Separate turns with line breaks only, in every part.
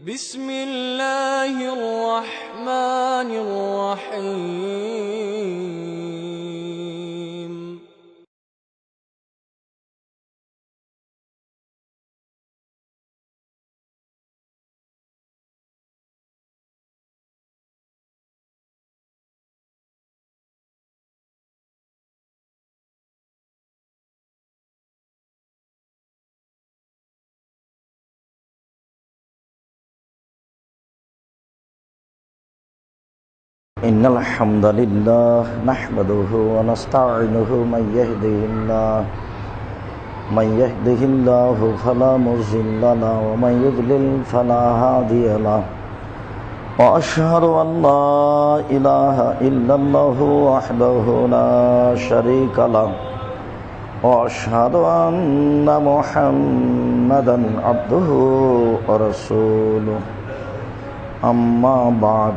بسم الله الرحمن الرحيم
إن الحمد لله نحمده ونستعينه من يهده الله فلا مضل له ومن يضلل فلا هادي له وأشهد أن لا إله إلا الله وحده لا شريك له وأشهد أن محمدا عبده ورسوله أما بعد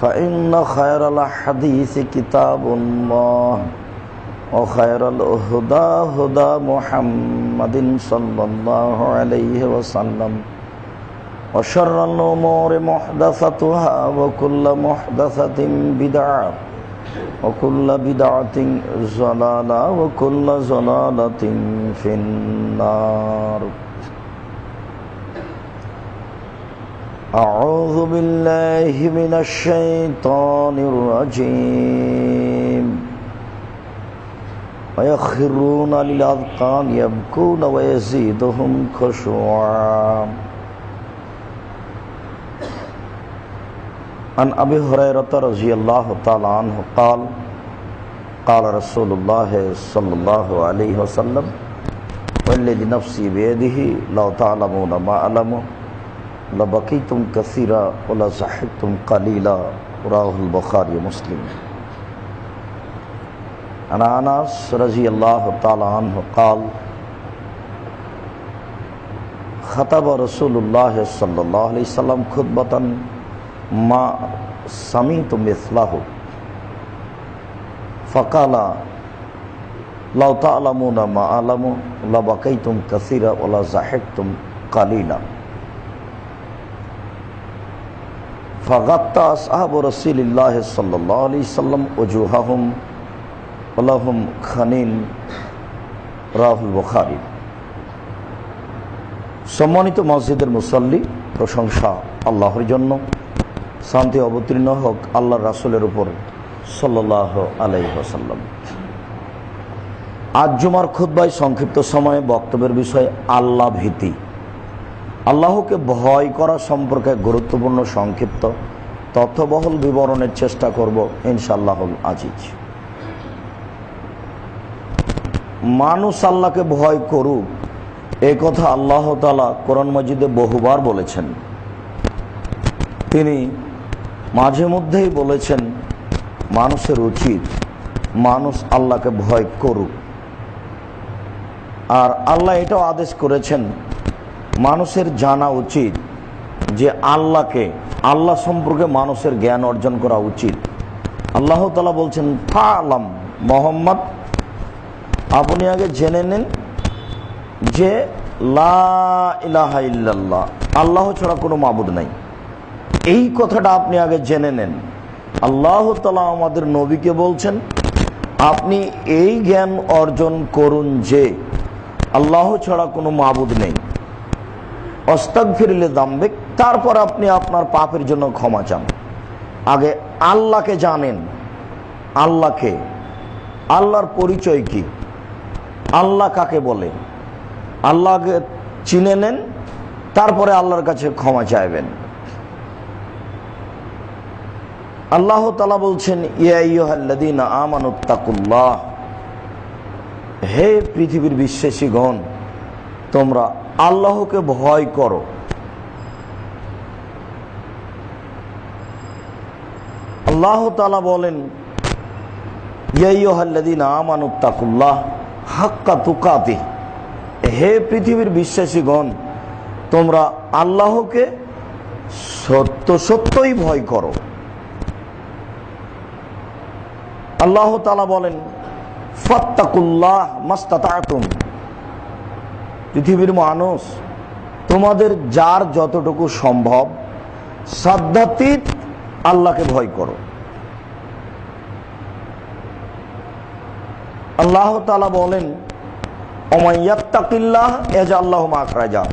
فإن خير الحديث كتاب الله وخير الهدى هدى محمد صلى الله عليه وسلم وشر الأمور محدثاتها وكل محدثة بدعة وكل بدعة ضلالة وكل ضلالة في النار أعوذ بالله من الشيطان الرجيم ويخرون للأذقان يبكون ويزيدهم خشوعا عن أبي هريرة رضي الله تعالى عنه قال قال رسول الله صلى الله عليه وسلم والذي نفسي بيده لو تعلمون ما أعلم لبقيتم كثيرا ولا زحكتم قليلا رواه البخاري ومسلم. عن أنس رضي الله تعالى عنه قال خطب رسول الله صلى الله عليه وسلم خطبة ما سمعت مثله فقال لو تعلمون ما أعلم لبقيتم كثيرا ولا زحكتم قليلا. فغطى أصحاب رسول الله صلى الله عليه وسلم وجوههم ولهم خنين رواه البخاري. সম্মানিত মসজিদের মুসল্লি, প্রশংসা আল্লাহর জন্য, শান্তি অবতীর্ণ হোক আল্লাহর রাসূলের উপর সাল্লাল্লাহু আলাইহি ওয়াসাল্লাম। আজ জুমার খুতবায় সংক্ষিপ্ত সময়ে বক্তব্যের বিষয় আল্লাহ ভীতি, আল্লাহকে ভয় করা সম্পর্কে গুরুত্বপূর্ণ সংক্ষিপ্ত তথ্যবহুল বিবরণের চেষ্টা করব ইনশাআল্লাহুল আজিজ। মানুষ আল্লাহকে ভয় করুক, এই কথা আল্লাহ তাআলা কোরআন মাজিদে বহুবার বলেছেন। তিনি মাঝে মধ্যেই বলেছেন মানুষের উচিত মানুষ আল্লাহকে ভয় করুক, আর আল্লাহ এটাও আদেশ করেছেন মানুষের জানা উচিত যে আল্লাহ সম্পর্কে মানুষের জ্ঞান অর্জন করা উচিত। আল্লাহ তাআলা বলছেন ফাআলাম, মুহাম্মদ আপনি আগে জেনে নেন যে লা ইলাহা ইল্লাল্লাহ, আল্লাহ ছাড়া কোনো মাবুদ নাই। এই কথাটা আপনি আগে জেনে নেন। আল্লাহ তাআলা আমাদের নবীকে বলছেন আপনি এই জ্ঞান অর্জন করুন যে আল্লাহ ছাড়া কোনো মাবুদ নেই। আস্তাগফিরুল্লাহ যামবিক, তারপর আপনি আপনার পাপের জন্য ক্ষমা চান। আগে আল্লাহকে জানেন, আল্লাহকে, আল্লাহর পরিচয় কি, আল্লাহ কাকে বলে, আল্লাহকে চিনে নেন, তারপরে আল্লাহর কাছে ক্ষমা চাইবেন। আল্লাহ তাআলা বলছেন ইয়া আইয়ুহাল্লাযীনা আমানুত্তাকুল্লাহ, হে পৃথিবীর বিশ্বাসীগণ তোমরা আল্লাহকে ভয় করো। আল্লাহ তাআলা বলেন ইয়া আইয়ুহাল্লাযীনা আমানুত্তাকুল্লাহ হাক্কা তুকাতিহ, হে পৃথিবীর বিশ্বাসীগণ তোমরা আল্লাহকে সত্যই ভয় করো। আল্লাহ তাআলা বলেন ফাত্তাকুল্লাহ মাস্তাতাতুম, পৃথিবীর মানুষ তোমাদের যার যতটুকু সম্ভব সাধ্যাতীত আল্লাহকে ভয় করো। আল্লাহ তাআলা বলেন, ওমাইয়াত্তাকিল্লাহ ইয়াজআল লাহু মাখরাজা,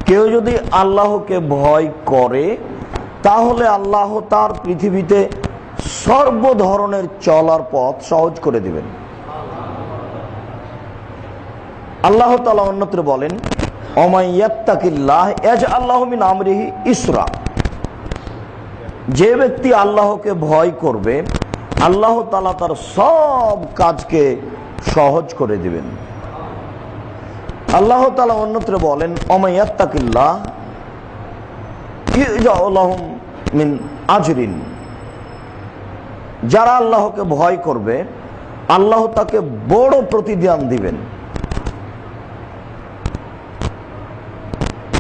কেউ যদি আল্লাহকে ভয় করে তাহলে আল্লাহ তার পৃথিবীতে সর্ব ধরনের চলার পথ সহজ করে দিবেন। আল্লাহ তাআলা অন্যত্র বলেন, ওমাইয়াত্তাকিল্লাহ ইয়াজআল লাহু মিন আমরিহি ইসরা, যে ব্যক্তি আল্লাহকে ভয় করবে আল্লাহ তাআলা তার সব কাজকে সহজ করে দিবেন। আল্লাহ তাআলা অন্যত্র বলেন, ওমাইয়াত্তাকিল্লাহ ইয়াজআল লাহু মিন আজরিন, যারা আল্লাহকে ভয় করবে আল্লাহ তাকে বড় প্রতিদান দিবেন।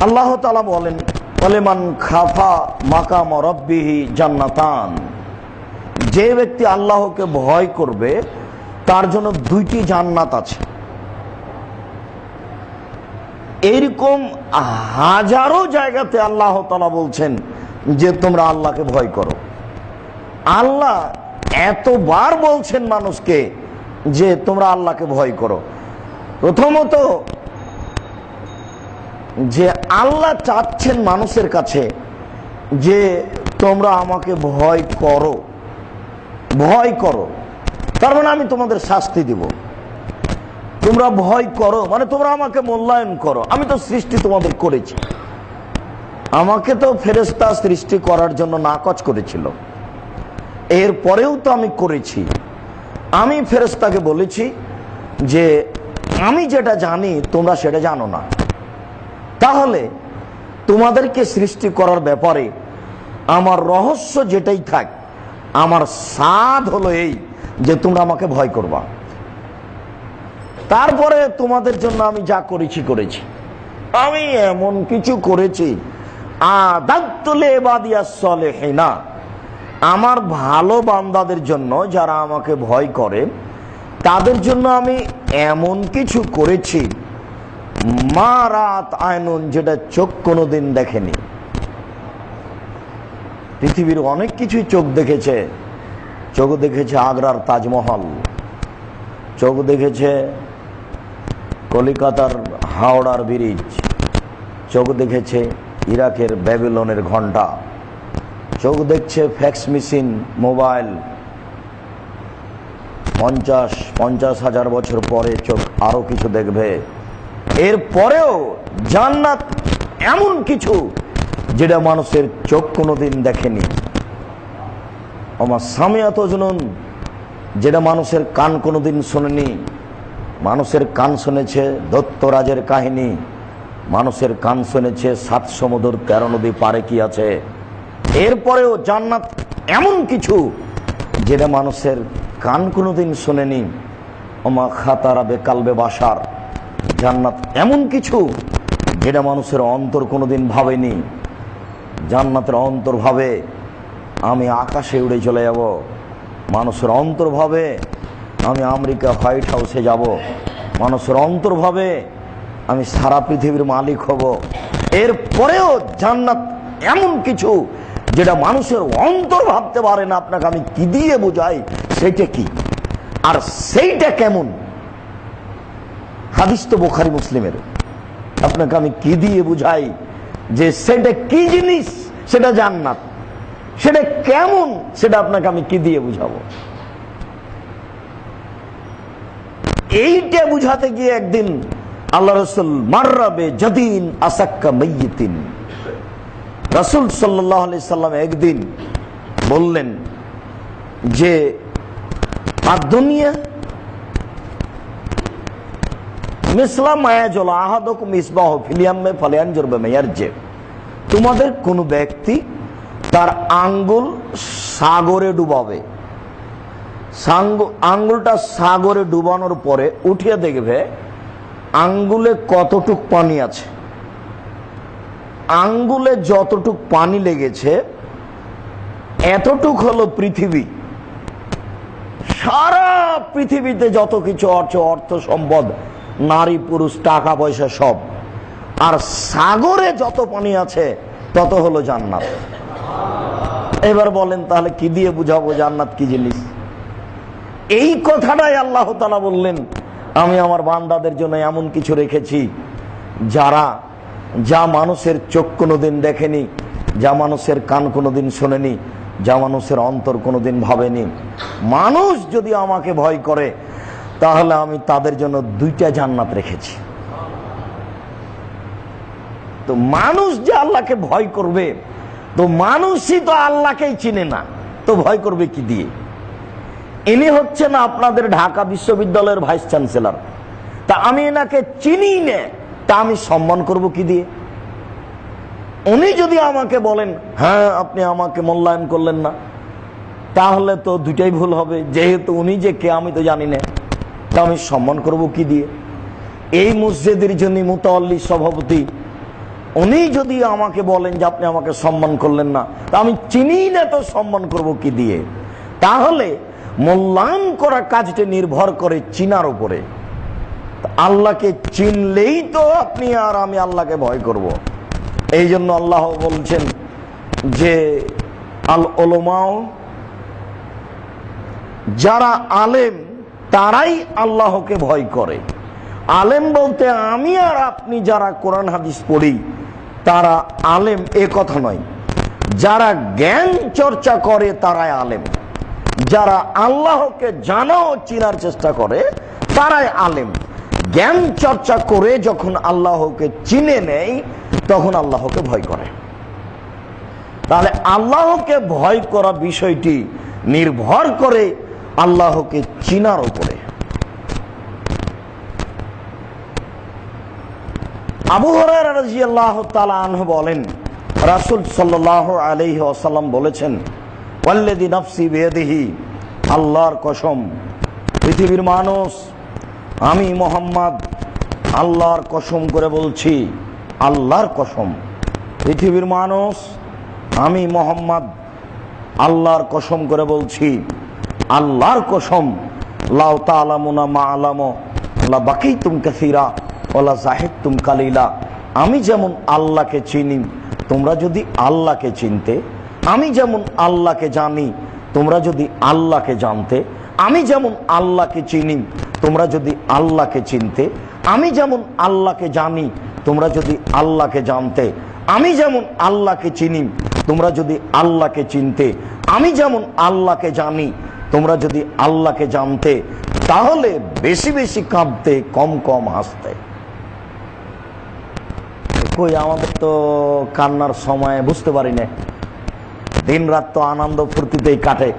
আল্লাহ তাআলা বলেন, ওয়ালিমান খাফা মাকাম রাব্বিহি জান্নাতান, যে ব্যক্তি আল্লাহকে ভয় করবে তার জন্য দুইটি জান্নাত আছে। এরকম হাজারো জায়গাতে আল্লাহ তাআলা বলছেন যে তোমরা আল্লাহকে ভয় করো। আল্লাহ এতবার বলছেন মানুষকে যে তোমরা আল্লাহকে ভয় করো। প্রথমত যে আল্লাহ চাচ্ছেন মানুষের কাছে যে তোমরা আমাকে ভয় করো, ভয় করো, তার মানে আমি তোমাদের শাস্তি দিব। তোমরা ভয় করো মানে তোমরা আমাকে মূল্যায়ন করো। আমি তো সৃষ্টি তোমাদের করেছি, আমাকে তো ফেরেশতা সৃষ্টি করার জন্য নাকচ করেছিল, এরপরেও তো আমি করেছি। আমি ফেরেশতাকে বলেছি যে আমি যেটা জানি তোমরা সেটা জানো না, তাহলে তোমাদেরকে সৃষ্টি করার ব্যাপারে আমার রহস্য যেটাই থাক, আমার সাধ হলো এই যে তোমরা আমাকে ভয় করবা। তারপরে তোমাদের জন্য আমি যা করেছি করেছি, আমি এমন কিছু করেছি আদাতুল ইবাদিয়াস সালিহিনা, আমার ভালো বান্দাদের জন্য যারা আমাকে ভয় করে তাদের জন্য আমি এমন কিছু করেছি মা রাত আয়নুন, যেটা চোখ কোনোদিন দেখেনি। পৃথিবীর অনেক কিছুই চোখ দেখেছে। চোখ দেখেছে আগ্রার তাজমহল, চোখ দেখেছে কলিকাতার হাওড়ার ব্রিজ, চোখ দেখেছে ইরাকের ব্যাবিলনের ঘন্টা, চোখ দেখছে ফ্যাক্স মেশিন, মোবাইল। 50,000 বছর পরে চোখ আরো কিছু দেখবে। এরপরেও জান্নাত এমন কিছু যেটা মানুষের চোখ কোনোদিন দেখেনি। ওমা সামিআত উযুনুন, যেটা মানুষের কান কোনোদিন শোনেনি। মানুষের কান শুনেছে দত্তরাজের কাহিনী, মানুষের কান শুনেছে 7 সমুদ্র 13 নদী পারে কি আছে। এরপরেও জান্নাত এমন কিছু যেটা মানুষের কান কোনোদিন শোনেনি। ওমা খাতারা বেকালবে বাসার, জান্নাত এমন কিছু যেটা মানুষের অন্তর কোনোদিন ভাবেনি। জান্নাতের অন্তর ভাবে আমি আকাশে উড়ে চলে যাব, মানুষের অন্তর ভাবে আমি আমেরিকা হোয়াইট হাউসে যাব, মানুষের অন্তর ভাবে আমি সারা পৃথিবীর মালিক হব। এরপরেও জান্নাত এমন কিছু যেটা মানুষের অন্তর ভাবতে পারে না। আপনাকে আমি কি দিয়ে বুঝাই সেইটা কি, আর সেইটা কেমন? হাদিস তো বুখারী মুসলিমের। আপনাকে আমি কি দিয়ে বুঝাই যে সেটা কি জিনিস, সেটা জান্নাত, সেটা কেমন, সেটা আপনাকে আমি কি দিয়ে বুঝাবো? এইটা বুঝাতে গিয়ে একদিন আল্লাহ রাসূল মাররাবে জাদিন আসাক্কা মাইয়িতিন, রাসূল সাল্লাল্লাহু আলাইহি সাল্লাম একদিন বললেন যে আদ-দুনিয়া মিসলা মায়াজুল আহাদুকুম ইসবাহু ফিল ইয়াম্মি ফালিয়ানজুর বিমা ইয়ারজি, তোমাদের কোন ব্যক্তি তার আঙ্গুল সাগরে ডুবাবে, আঙ্গুলটা সাগরে ডুবানোর পরে উঠিয়ে দেখবে আঙ্গুলে কতটুক পানি আছে। আঙ্গুলে যতটুক পানি লেগেছে এতটুক হলো পৃথিবী। সারা পৃথিবীতে যত কিছু অর্থ সম্পদ, নারী পুরুষ, টাকা পয়সা, সব আর সাগরে যত পানি আছে তত হলো জান্নাত। এবার বলেন তাহলে কি দিয়ে বুঝাবো জান্নাত কি জিনিস? এই কথাটাই আল্লাহ তাআলা বললেন, আমি আমার বান্দাদের জন্য এমন কিছু রেখেছি যা মানুষের চোখ কোনোদিন দেখেনি, যা মানুষের কান কোনোদিন শোনেনি, যা মানুষের অন্তর কোনোদিন ভাবেনি। মানুষ যদি আমাকে ভয় করে তাহলে আমি তাদের জন্য 2টা জান্নাত রেখেছি। তো মানুষ যে আল্লাহকে ভয় করবে, তো মানুষই তো আল্লাহকেই চিনে না, তো ভয় করবে কি দিয়ে? ইনি হচ্ছেন আপনাদের ঢাকা বিশ্ববিদ্যালয়ের ভাইস চ্যান্সেলর, তা আমি এনাকে চিনি না, তা আমি সম্মান করব কি দিয়ে? উনি যদি আমাকে বলেন হ্যাঁ আপনি আমাকে মূল্যায়ন করলেন না, তাহলে তো 2টাই ভুল হবে। যেহেতু উনি যে কে আমি তো জানি না, তা আমি সম্মান করব কি দিয়ে? এই মসজিদের জন্য মুতাওয়াল্লি সভাপতি, উনি যদি আমাকে বলেন যে আপনি আমাকে সম্মান করলেন না, তা আমি চিনি না, তো সম্মান করব কি দিয়ে? তাহলে মূল্যায়ন করা কাজটা নির্ভর করে চিনার উপরে। আল্লাহকে চিনলেই তো আপনি আর আমি আল্লাহকে ভয় করব। এই জন্য আল্লাহ বলছেন যে আল উলামাও, যারা আলেম তারাই আল্লাহকে ভয় করে। আলেম বলতে আমি আর আপনি যারা কোরআন হাদিস পড়ি তারা আলেম এ কথা নয়। যারা জ্ঞান চর্চা করে তারাই আলেম। যারা আল্লাহকে জানা ও চিনার চেষ্টা করে তারাই আলেম। জ্ঞান চর্চা করে যখন আল্লাহকে চিনে নেয় তখন আল্লাহকে ভয় করে। তাহলে আল্লাহকে ভয় করা বিষয়টি নির্ভর করে আল্লাহকে চিনার উপরে। আবু হুরায়রা রাদিয়াল্লাহু তাআলা আনহু বলেন, রাসূল সাল্লাল্লাহু আলাইহি ওয়াসাল্লাম বলেছেন, ওয়াল্লাযী নাফসি বিয়াদিহি, আল্লাহর কসম, পৃথিবীর মানুষ, আমি মুহাম্মদ আল্লাহর কসম করে বলছি, আল্লাহর কসম, পৃথিবীর মানুষ, আমি মুহাম্মদ আল্লাহর কসম করে বলছি, আল্লাহর কসম, লাউ তা'লামুনা মা আলামু লা বাকিতুম কাসীরা ওয়ালা যাহিদতুম কালিলা। আমি যেমন আল্লাহকে চিনি, তোমরা যদি আল্লাহকে চিনতে, আমি যেমন আল্লাহকে জানি, তোমরা যদি আল্লাহকে জানতে, আমি যেমন আল্লাহকে চিনি, তোমরা যদি আল্লাহকে চিনতে, আমি যেমন আল্লাহকে জানি, তোমরা যদি আল্লাহকে জানতে, আমি যেমন আল্লাহকে চিনি, তোমরা যদি আল্লাহকে চিনতে, আমি যেমন আল্লাহকে জানি, তোমরা যদি আল্লাহকে জানতে, তাহলে বেশি বেশি কাঁদতে, কম কম হাসতে। কই আমাদের তো কান্নার সময় বুঝতে পারি না, দিন রাত তো আনন্দ ফুর্তিতেই কাটে।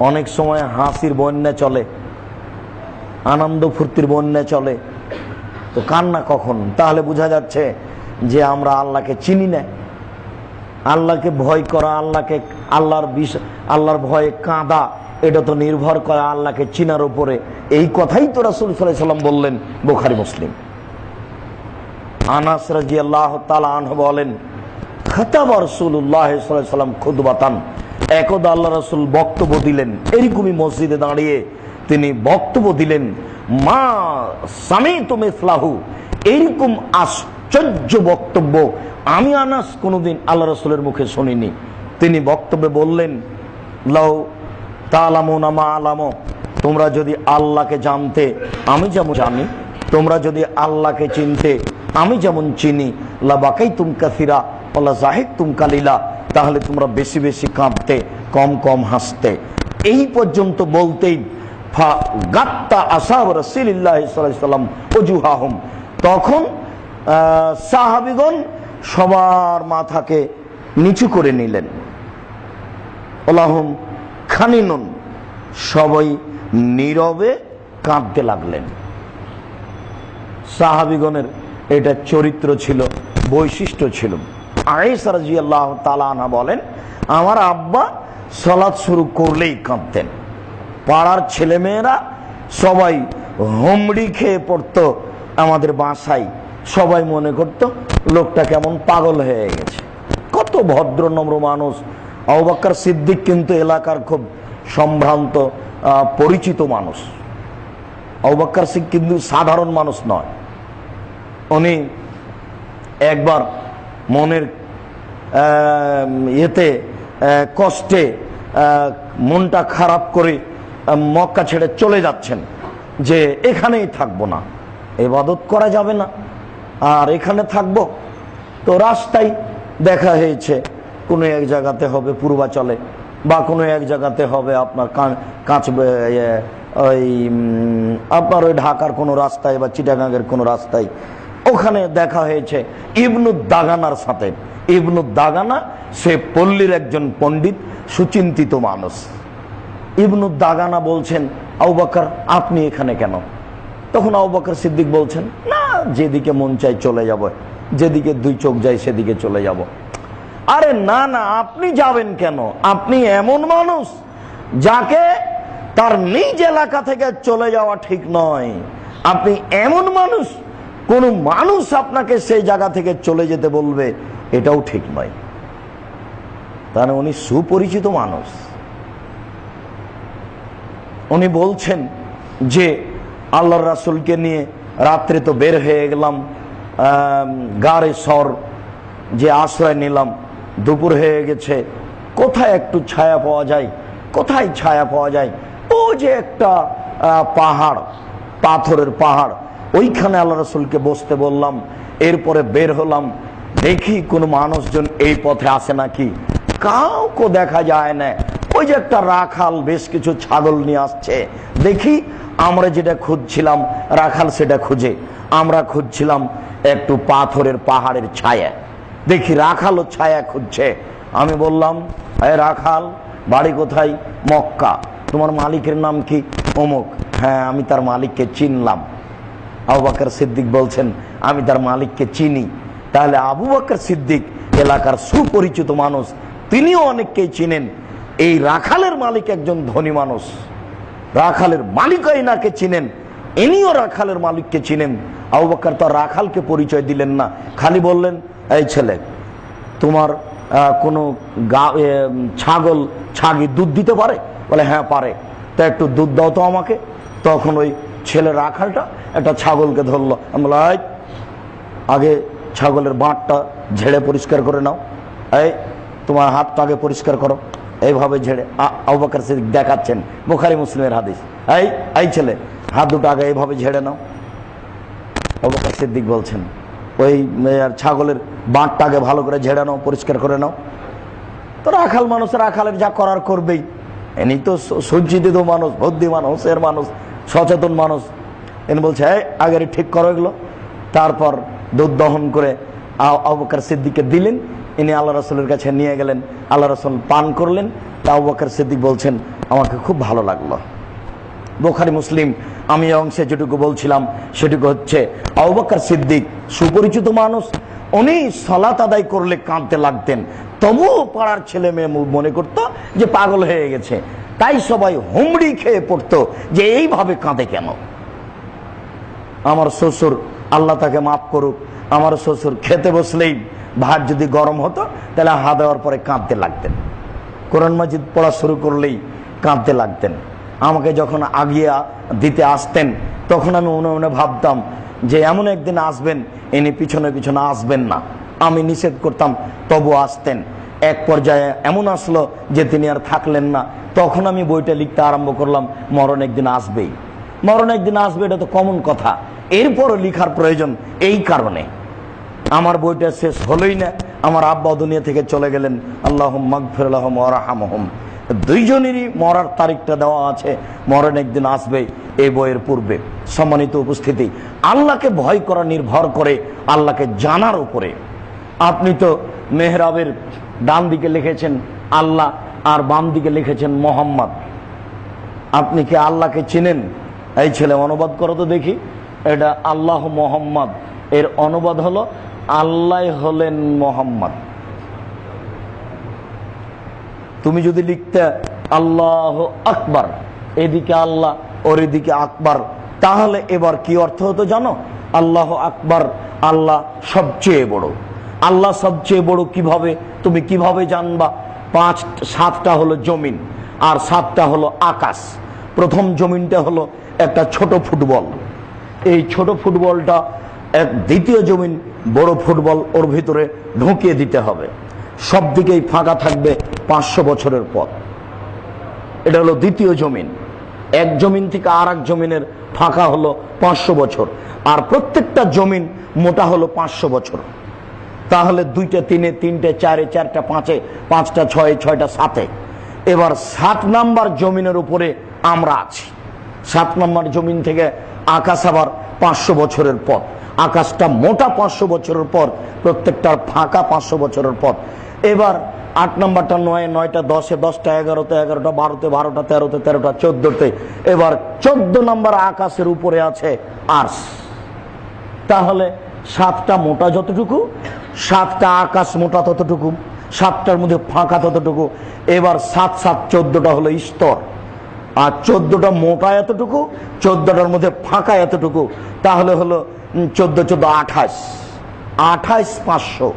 অনেক সময় হাসির বন্যা চলে, আনন্দ ফুর্তির বন্যা চলে, তো কান্না কখন? তাহলে বোঝা যাচ্ছে যে আমরা আল্লাহকে চিনি না। আল্লাহকে ভয় করা, আল্লাহর ভয়ে কাঁদা, এটা তো নির্ভর করে আল্লাহকে চিনার উপরে। এই কথাই তো রাসূল সাল্লাল্লাহু আলাইহি ওয়াসাল্লাম বললেন, বুখারী মুসলিম। আনাস রাদিয়াল্লাহু তাআলা আনহু বলেন, খাতাবা রাসূলুল্লাহ সাল্লাল্লাহু আলাইহি ওয়াসাল্লাম খুতবাতান, একদা আল্লাহ রাসূল বক্তব্য দিলেন, এরকমই মসজিদে দাঁড়িয়ে তিনি বক্তব্য দিলেন, মা সামিতু মিসলাহু, এরকম আশ্চর্য বক্তব্য আমি আনাস কোনোদিন আল্লাহ রাসূলের মুখে শুনিনি। তিনি বক্তব্যে বললেন, লাউ তা'লামুনা মা আলামু, তোমরা যদি আল্লাহকে জানতে আমি যেমন জানি, তোমরা যদি আল্লাহকে চিনতে আমি যেমন চিনি, লা বাকাইতুম কাসীরা ওয়ালা যাহিদতুম কালিলা, তাহলে তোমরা বেশি বেশি কাঁদতে, কম কম হাসতে। এই পর্যন্ত বলতেই ফা গাত্তা আসহাব রাসূলিল্লাহ সাল্লাল্লাহু আলাইহি ওয়াসাল্লাম ওজুহাহুম, তখন সাহাবীগণ সবার মাথাকে নিচু করে নিলেন। ওলাহুম খানিনুন, সবাই নীরবে কাঁদতে লাগলেন। সাহাবীগণের এটা চরিত্র ছিল, বৈশিষ্ট্য ছিল। আয়েশা রাদিয়াল্লাহু তাআলা আনহা বলেন, আমার আব্বা সালাত শুরু করলেই কাঁদতেন। পাড়ার ছেলেমেয়েরা সবাই হুমড়ি খেয়ে পড়তো আমাদের বাসায়। সবাই মনে করত লোকটা কেমন পাগল হয়ে গেছে। কত ভদ্র নম্র মানুষ। আবু বকর সিদ্দিক কিন্তু এলাকার খুব সম্ভ্রান্ত পরিচিত মানুষ। আবু বকর সিদ্দিক কিন্তু সাধারণ মানুষ নয়। উনি একবার মনের এতে কষ্টে মনটা খারাপ করে মক্কা ছেড়ে চলে যাচ্ছেন, যে এখানেই থাকবো না, ইবাদত করা যাবে না, আর এখানে থাকবো। তো রাস্তায় দেখা হয়েছে কোনো এক জায়গাতে হবে পূর্বাচলে, বা কোনো এক জায়গাতে হবে আপনার ওই আপনার ওই ঢাকার কোনো রাস্তায় বা চিটাগাঙের কোনো রাস্তায়। ওখানে দেখা হয়েছে ইবনু দাগানার সাথে। ইবনু দাগানা সে পল্লীর একজন পণ্ডিত, সুচিন্তিত মানুষ। ইবনু দাগানা বলছেন, আবু বকর আপনি এখানে কেন? তখন আবু বকর সিদ্দিক বলছেন, না, যেদিকে মন চাই চলে যাব, যেদিকে দুই চোখ যায় সেদিকে চলে যাব। আরে না না, আপনি যাবেন কেন? আপনি এমন মানুষ যাকে তার নিজ এলাকা থেকে চলে যাওয়া ঠিক নয়। আপনি এমন মানুষ, কোন মানুষ আপনাকে সেই জায়গা থেকে চলে যেতে বলবে, এটাও ঠিক নয়। তাহলে উনি সুপরিচিত মানুষ। উনি বলছেন যে আল্লাহর রাসূলকে নিয়ে রাত্রে তো বের হয়ে গেলাম, গারে সর যে আশ্রয় নিলাম, দুপুর হয়ে গেছে, কোথায় একটু ছায়া পাওয়া যায়, কোথায় ছায়া পাওয়া যায়? ও যে একটা পাহাড়, পাথরের পাহাড়, ওইখানে আল্লাহ রাসূলকে বসতে বললাম। এরপরে বের হলাম, দেখি কোনো মানুষজন এই পথে আসে নাকি, কাউকে দেখা যায় না। ওই যে একটা রাখাল বেশ কিছু ছাগল নিয়ে আসছে, দেখি আমরা যেটা খুঁজছিলাম রাখাল সেটা খুঁজে, আমরা খুঁজছিলাম একটু পাথরের পাহাড়ের ছায়া, দেখি রাখালও ছায়া খুঁজছে। আমি বললাম, এ রাখাল, বাড়ি কোথায়? মক্কা। তোমার মালিকের নাম কি? অমুক। হ্যাঁ, আমি তার মালিককে চিনলাম। আবু বকর সিদ্দিক বলছেন, আমি তার মালিককে চিনি। তাহলে আবু বকর সিদ্দিক এলাকার সুপরিচিত মানুষ, তিনিও অনেককেই চিনেন। এই রাখালের মালিক একজন ধনী মানুষ, রাখালের মালিকও এনাকে চিনেন, ইনিও রাখালের মালিককে চিনেন। আবু বকর তো রাখালকে পরিচয় দিলেন না, খালি বললেন, এই ছেলে, তোমার কোনো ছাগল ছাগি দুধ দিতে পারে? বলে, হ্যাঁ পারে। তা একটু দুধ দাও তো আমাকে। তখন ওই ছেলে রাখালটা একটা ছাগলকে ধরলো। আমি বললাম, আগে ছাগলের বাঁটটা ঝেড়ে পরিষ্কার করে নাও, এই তোমার হাতটা আগে পরিষ্কার করো। এইভাবে ঝেড়ে আবু বকর সিদ্দিক দেখাচ্ছেন, বুখারী মুসলিমের হাদিস। এই ছেলে, হাত দুটো আগে এইভাবে ঝেড়ে নাও। আবু বকর সিদ্দিক বলছেন, ওই ছাগলের বাঁটটা আগে ভালো করে ঝেড়ে নাও, পরিষ্কার করে নাও। তো রাখাল মানুষ, রাখালের যা করার করবেই। এনি তো সজ্জিত মানুষ, বুদ্ধি মানুষ, এর মানুষ, সচেতন মানুষ। এনে বলছে, আগে ঠিক করো এগুলো। তারপর দুধ দহন করে আবু বকর সিদ্দিককে দিলেন। ইনি আল্লাহ রাসূলের কাছে নিয়ে গেলেন, আল্লাহ রাসূল পান করলেন। তা আবু বকর সিদ্দিক বলছেন, আমাকে খুব ভালো লাগলো। বুখারী মুসলিম। আমি অংশে যেটুকু বলছিলাম সেটুকু হচ্ছে, আবু বকর সিদ্দিক সুপরিচিত মানুষ, উনি সালাত আদায় করলে কাঁদতে লাগতেন। তবুও পাড়ার ছেলে মেয়ে মনে করতো যে পাগল হয়ে গেছে, তাই সবাই হুমড়ি খেয়ে পড়তো যে এইভাবে কাঁদে কেন। আমার শ্বশুর, আল্লাহ তাকে মাফ করুক, আমার শ্বশুর খেতে বসলেই ভাত যদি গরম হতো তাহলে হা দেওয়ার পরে কাঁদতে লাগতেন। কোরআন মাজিদ পড়া শুরু করলেই কাঁদতে লাগতেন। আমাকে যখন আগিয়ে দিতে আসতেন তখন আমি মনে মনে ভাবতাম যে এমন একদিন আসবেন, ইনি পিছনে পিছনে আসবেন না। আমি নিষেধ করতাম, তবু আসতেন। এক পর্যায়ে এমন আসলো যে তিনি আর থাকলেন না। তখন আমি বইটা লিখতে আরম্ভ করলাম, মরণ একদিন আসবেই, মরণ একদিন আসবে, এটা তো কমন কথা। এরপরও লিখার প্রয়োজন এই কারণে। আমার বইটা শেষ হলোই না, আমার আব্বা দুনিয়া থেকে চলে গেলেন, আল্লাহুম্মা মাগফির লাহুম ওয়ারহামহুম। দুইজনেরই মরার তারিখটা দেওয়া আছে, মরণ একদিন আসবে এই বইয়ের পূর্বে। সম্মানিত উপস্থিতি, আল্লাহকে ভয় করা নির্ভর করে আল্লাহকে জানার উপরে। আপনি তো মেহরাবের ডান দিকে লিখেছেন আল্লাহ, আর বাম দিকে লিখেছেন মোহাম্মদ। আপনি কি আল্লাহকে চিনেন? এই ছেলে, অনুবাদ করো তো দেখি। এটা আল্লাহ মোহাম্মদ, এর অনুবাদ হলো আল্লাহ হলেন মোহাম্মদ। তুমি যদি লিখতে আল্লাহ আকবার, এদিকে আল্লাহ ওর এদিকে আকবার, তাহলে এবার কি অর্থ হতো জানো? আল্লাহ আকবার, আল্লাহ সবচেয়ে বড়। আল্লাহ সবচেয়ে বড় কিভাবে, তুমি কিভাবে জানবা? 7টা হলো জমিন আর 7টা হলো আকাশ। প্রথম জমিনটা হলো একটা ছোট ফুটবল, এই ছোট ফুটবলটা দ্বিতীয় জমিন বড় ফুটবল ওর ভিতরে ঢুকিয়ে দিতে হবে, সব দিকেই ফাঁকা থাকবে 500 বছরের পথ। এটা হলো দ্বিতীয় জমিন। এক জমিন থেকে আর এক জমিনের ফাঁকা হলো 500 বছর, আর প্রত্যেকটা জমিন মোটা হলো 500 বছর। তাহলে 2টে 3-এ, 3টে 4-এ, 4টা 5-এ, 5টা 6-এ, 6টা 7-এ। এবার 7 নাম্বার জমিনের উপরে আমরা আছি। 7 নাম্বার জমিন থেকে আকাশ আবার 500 বছরের পথ। আকাশটা মোটা 500 বছরের পর, প্রত্যেকটার ফাঁকা 500 বছরের পথ। এবার 8 নাম্বারটা 9-এ, 9টা 10-এ, 10টা 11-তে, 11টা 12-তে, 12টা 13-তে, 13টা 14-তে। এবার 14 নাম্বার আকাশের উপরে আছে আরশ। তাহলে 7টা মোটা যতটুকু, 7টা আকাশ মোটা ততটুকু, 7টার মধ্যে ফাঁকা ততটুকু। এবার 7 7 14টা হলো স্তর, আর 14টা মোটা এতটুকু, 14টার মধ্যে ফাঁকা এতটুকু। তাহলে হলো 14 14 28, 28 500।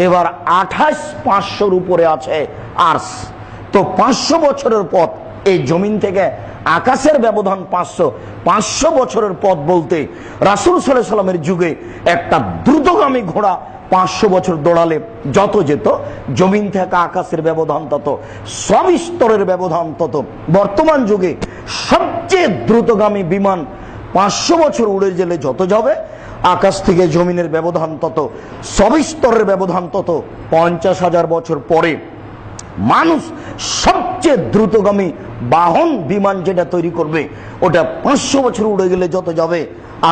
এবার 28 500-র উপরে আছে আরশ। তো 500 বছরের পথ এই জমিন থেকে আকাশের ব্যবধান 500 বছরের পথ বলতে রাসূল সাল্লাল্লাহু আলাইহি সাল্লামের যুগে একটা দ্রুতগামী ঘোড়া 500 বছর দৌড়ালে যত যেত, জমিন থেকে আকাশের ব্যবধান তত, সব স্তরের ব্যবধান তত। বর্তমান যুগে সবচেয়ে দ্রুতগামী বিমান 500 বছর উড়ে গেলে যত যাবে, আকাশ থেকে জমিনের ব্যবধান তত, সব স্তরের ব্যবধান তত। 50,000 বছর পরে মানুষ সবচেয়ে দ্রুতগামী বাহন বিমান যেটা তৈরি করবে, ওটা 500 বছর উড়ে গেলে যত যাবে,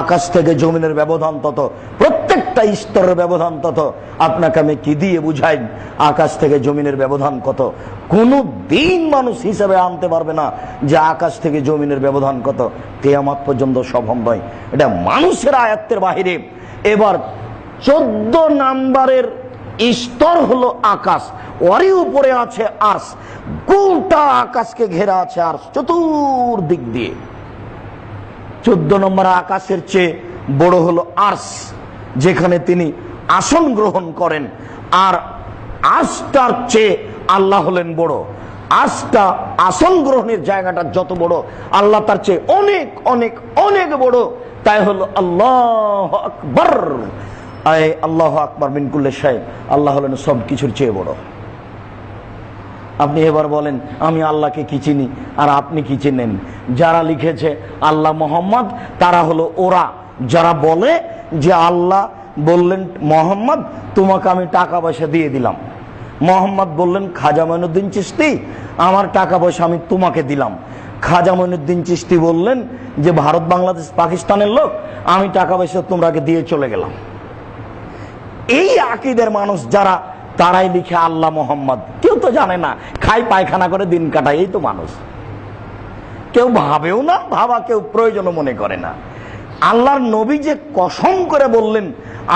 আকাশ থেকে জমিনের ব্যবধান তত, প্রত্যেকটা স্তরের ব্যবধান তত। আপনাকে আমি কি দিয়ে বুঝাই আকাশ থেকে জমিনের ব্যবধান কত? কোনো দিন মানুষ হিসাবে আনতে পারবে না যে আকাশ থেকে জমিনের ব্যবধান কত। কিয়ামত পর্যন্ত সম্ভব নয়, এটা মানুষের আয়ত্তের বাহিরে। এবার 14 নাম্বারের স্তর হলো আকাশ, ওরই উপরে আছে আরশ। গোটা আকাশকে ঘেরা আছে আরশ চতুর্দিক দিয়ে। 14 নম্বর আকাশের চেয়ে বড় হলো আরশ, যেখানে তিনি আসন গ্রহণ করেন। আর আরশটার চেয়ে আল্লাহ হলেন বড়। আরশটা আসন গ্রহণের জায়গাটা যত বড়, আল্লাহ তার চেয়ে অনেক অনেক অনেক বড়। তাই হলো আল্লাহু আকবার। আল্লাহু আকবার মিন কুল্লি শাই। আল্লাহ হলেন সব কিছুর চেয়ে বড়। আপনি এবার বলেন, আমি আল্লাহকে কি চিনি আর আপনি কি চিনেন? যারা লিখেছে আল্লাহ মোহাম্মদ, তারা হলো ওরা যারা বলে যে আল্লাহ বললেন মোহাম্মদ তোমাকে আমি টাকা পয়সা দিয়ে দিলাম। মোহাম্মদ বললেন খাজা মঈনুদ্দিন চিশতি আমার টাকা পয়সা আমি তোমাকে দিলাম। খাজা মঈনুদ্দিন চিশতি বললেন যে ভারত বাংলাদেশ পাকিস্তানের লোক, আমি টাকা পয়সা তোমরাকে দিয়ে চলে গেলাম। এই আকীদার মানুষ যারা, তারাই লিখে আল্লাহ মোহাম্মদ। কেউ তো জানে না, খাই পায়খানা করে দিন কাটায়, এই তো মানুষ। কেউ ভাবেও না, ভাবা কেউ প্রয়োজনও মনে করে না। আল্লাহর নবী যে কসম করে বললেন,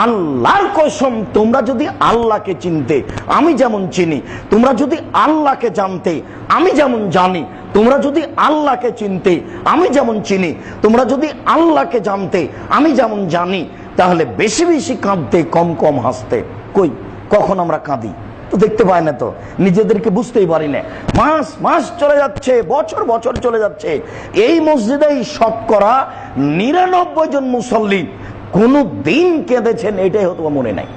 আল্লাহর কসম তোমরা যদি আল্লাহকে চিনতে আমি যেমন চিনি, তোমরা যদি আল্লাহকে জানতে আমি যেমন জানি, তোমরা যদি আল্লাহকে চিনতে আমি যেমন চিনি, তোমরা যদি আল্লাহকে জানতে আমি যেমন জানি, তাহলে বেশি বেশি কাঁদতে, কম কম হাসতে। কই কখন আমরা কাঁদি? তো দেখতে পাই না, তো নিজেদেরকে বুঝতেই পারি না। মাস মাস চলে যাচ্ছে, বছর বছর চলে যাচ্ছে। এই মসজিদেই শতকরা 99 জন মুসল্লি কোন দিন কেঁদেছেন এটাই হয়তো মনে নাই।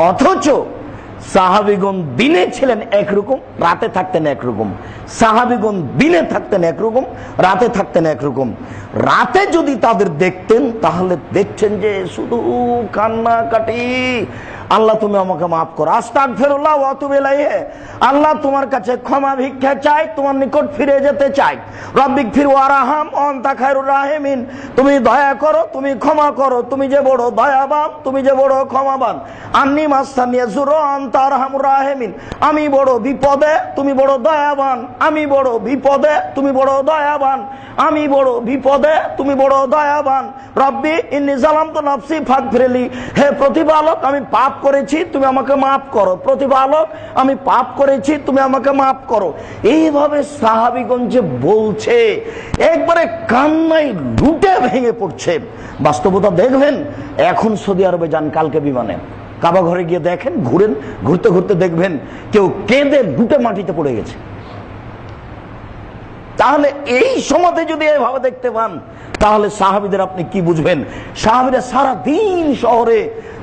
অথচ সাহাবীগণ দিনে ছিলেন একরকম, রাতে থাকতেন একরকম। সাহাবীগণ দিনে থাকতেন একরকম, রাতে থাকতেন একরকম। রাতে যদি তাদের দেখতেন তাহলে দেখছেন যে শুধু কান্নাকাটি। আল্লাহ তুমি আমাকে মাফ করো, আস্তাগফিরুল্লাহ ওয়া আতুবু ইলাইহি। আল্লাহ তোমার কাছে ক্ষমা ভিক্ষা চাই, তোমার নিকট ফিরে যেতে চাই। রব্বিগফির ওয়ারহাম আনতা খায়রুর রাহিমিন। তুমি দয়া করো, তুমি ক্ষমা করো, তুমি যে বড় দয়াবান, তুমি যে বড় ক্ষমাবান। আন্নী মাসানিয়া যুর আনতা আরহামুর রাহিমিন। আমি বড় বিপদে, তুমি বড় দয়াবান। আমি বড় বিপদে, তুমি বড় দয়াবান। আমি বড় বিপদে, তুমি বড় দয়াবান। রব্বি ইন্নী যালামতু নাফসি ফাগফিরলি। হে প্রতিপালক, আমি পাপ করেছি, তুমি আমাকে মাফ করো। প্রতিপালক, আমি পাপ করেছি, তুমি আমাকে মাফ করো। এইভাবে সাহাবীগণ যে বলছে, একবারে কান্নায় লুটে ভেঙে পড়ছে। বাস্তবতা দেখবেন, এখন সৌদি আরবে যান কালকে বিমানে, কাবা ঘরে গিয়ে দেখেন, ঘুরেন, ঘুরতে ঘুরতে দেখবেন কেউ কেঁদে লুটে মাটিতে পড়ে গেছে। তাহলে এই সমাজে যদি এভাবে দেখতে পান, তাহলে সাহাবীদের আপনি কি বুঝবেন? সাহাবীরা সারা দিন শহরে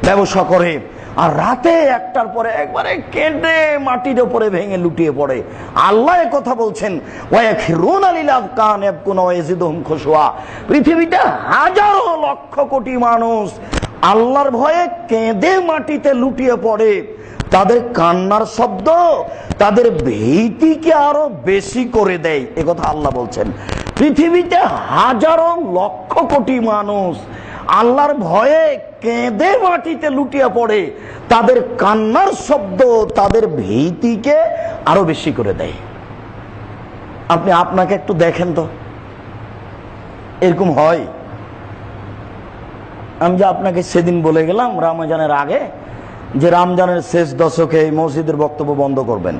ব্যবসা করে, আর রাতে একটার পরে একবারে কেটে মাটির উপরে ভেঙে লুটিয়ে পড়ে। আল্লাহ কথা বলছেন, পৃথিবীতে হাজারো লক্ষ কোটি মানুষ আল্লাহর ভয়ে কেঁদে মাটিতে লুটিয়ে পড়ে, তাদের কান্নার শব্দ তাদের ভীতিকে আরো বেশি করে দেয়। একথা আল্লাহ বলছেন। পৃথিবীতে হাজারো লক্ষ কোটি মানুষ আল্লাহর ভয়ে কেঁদে মাটিতে লুটিয়ে পড়ে, তাদের কান্নার শব্দ তাদের ভীতিকে আরো বেশি করে দেয়। আপনি আপনাকে একটু দেখেন তো, এরকম হয়? আমি যে আপনাকে সেদিন বলে গেলাম রমজানের আগে যে রমজানের শেষ দশকে এই মসজিদের বক্তব্য বন্ধ করবেন,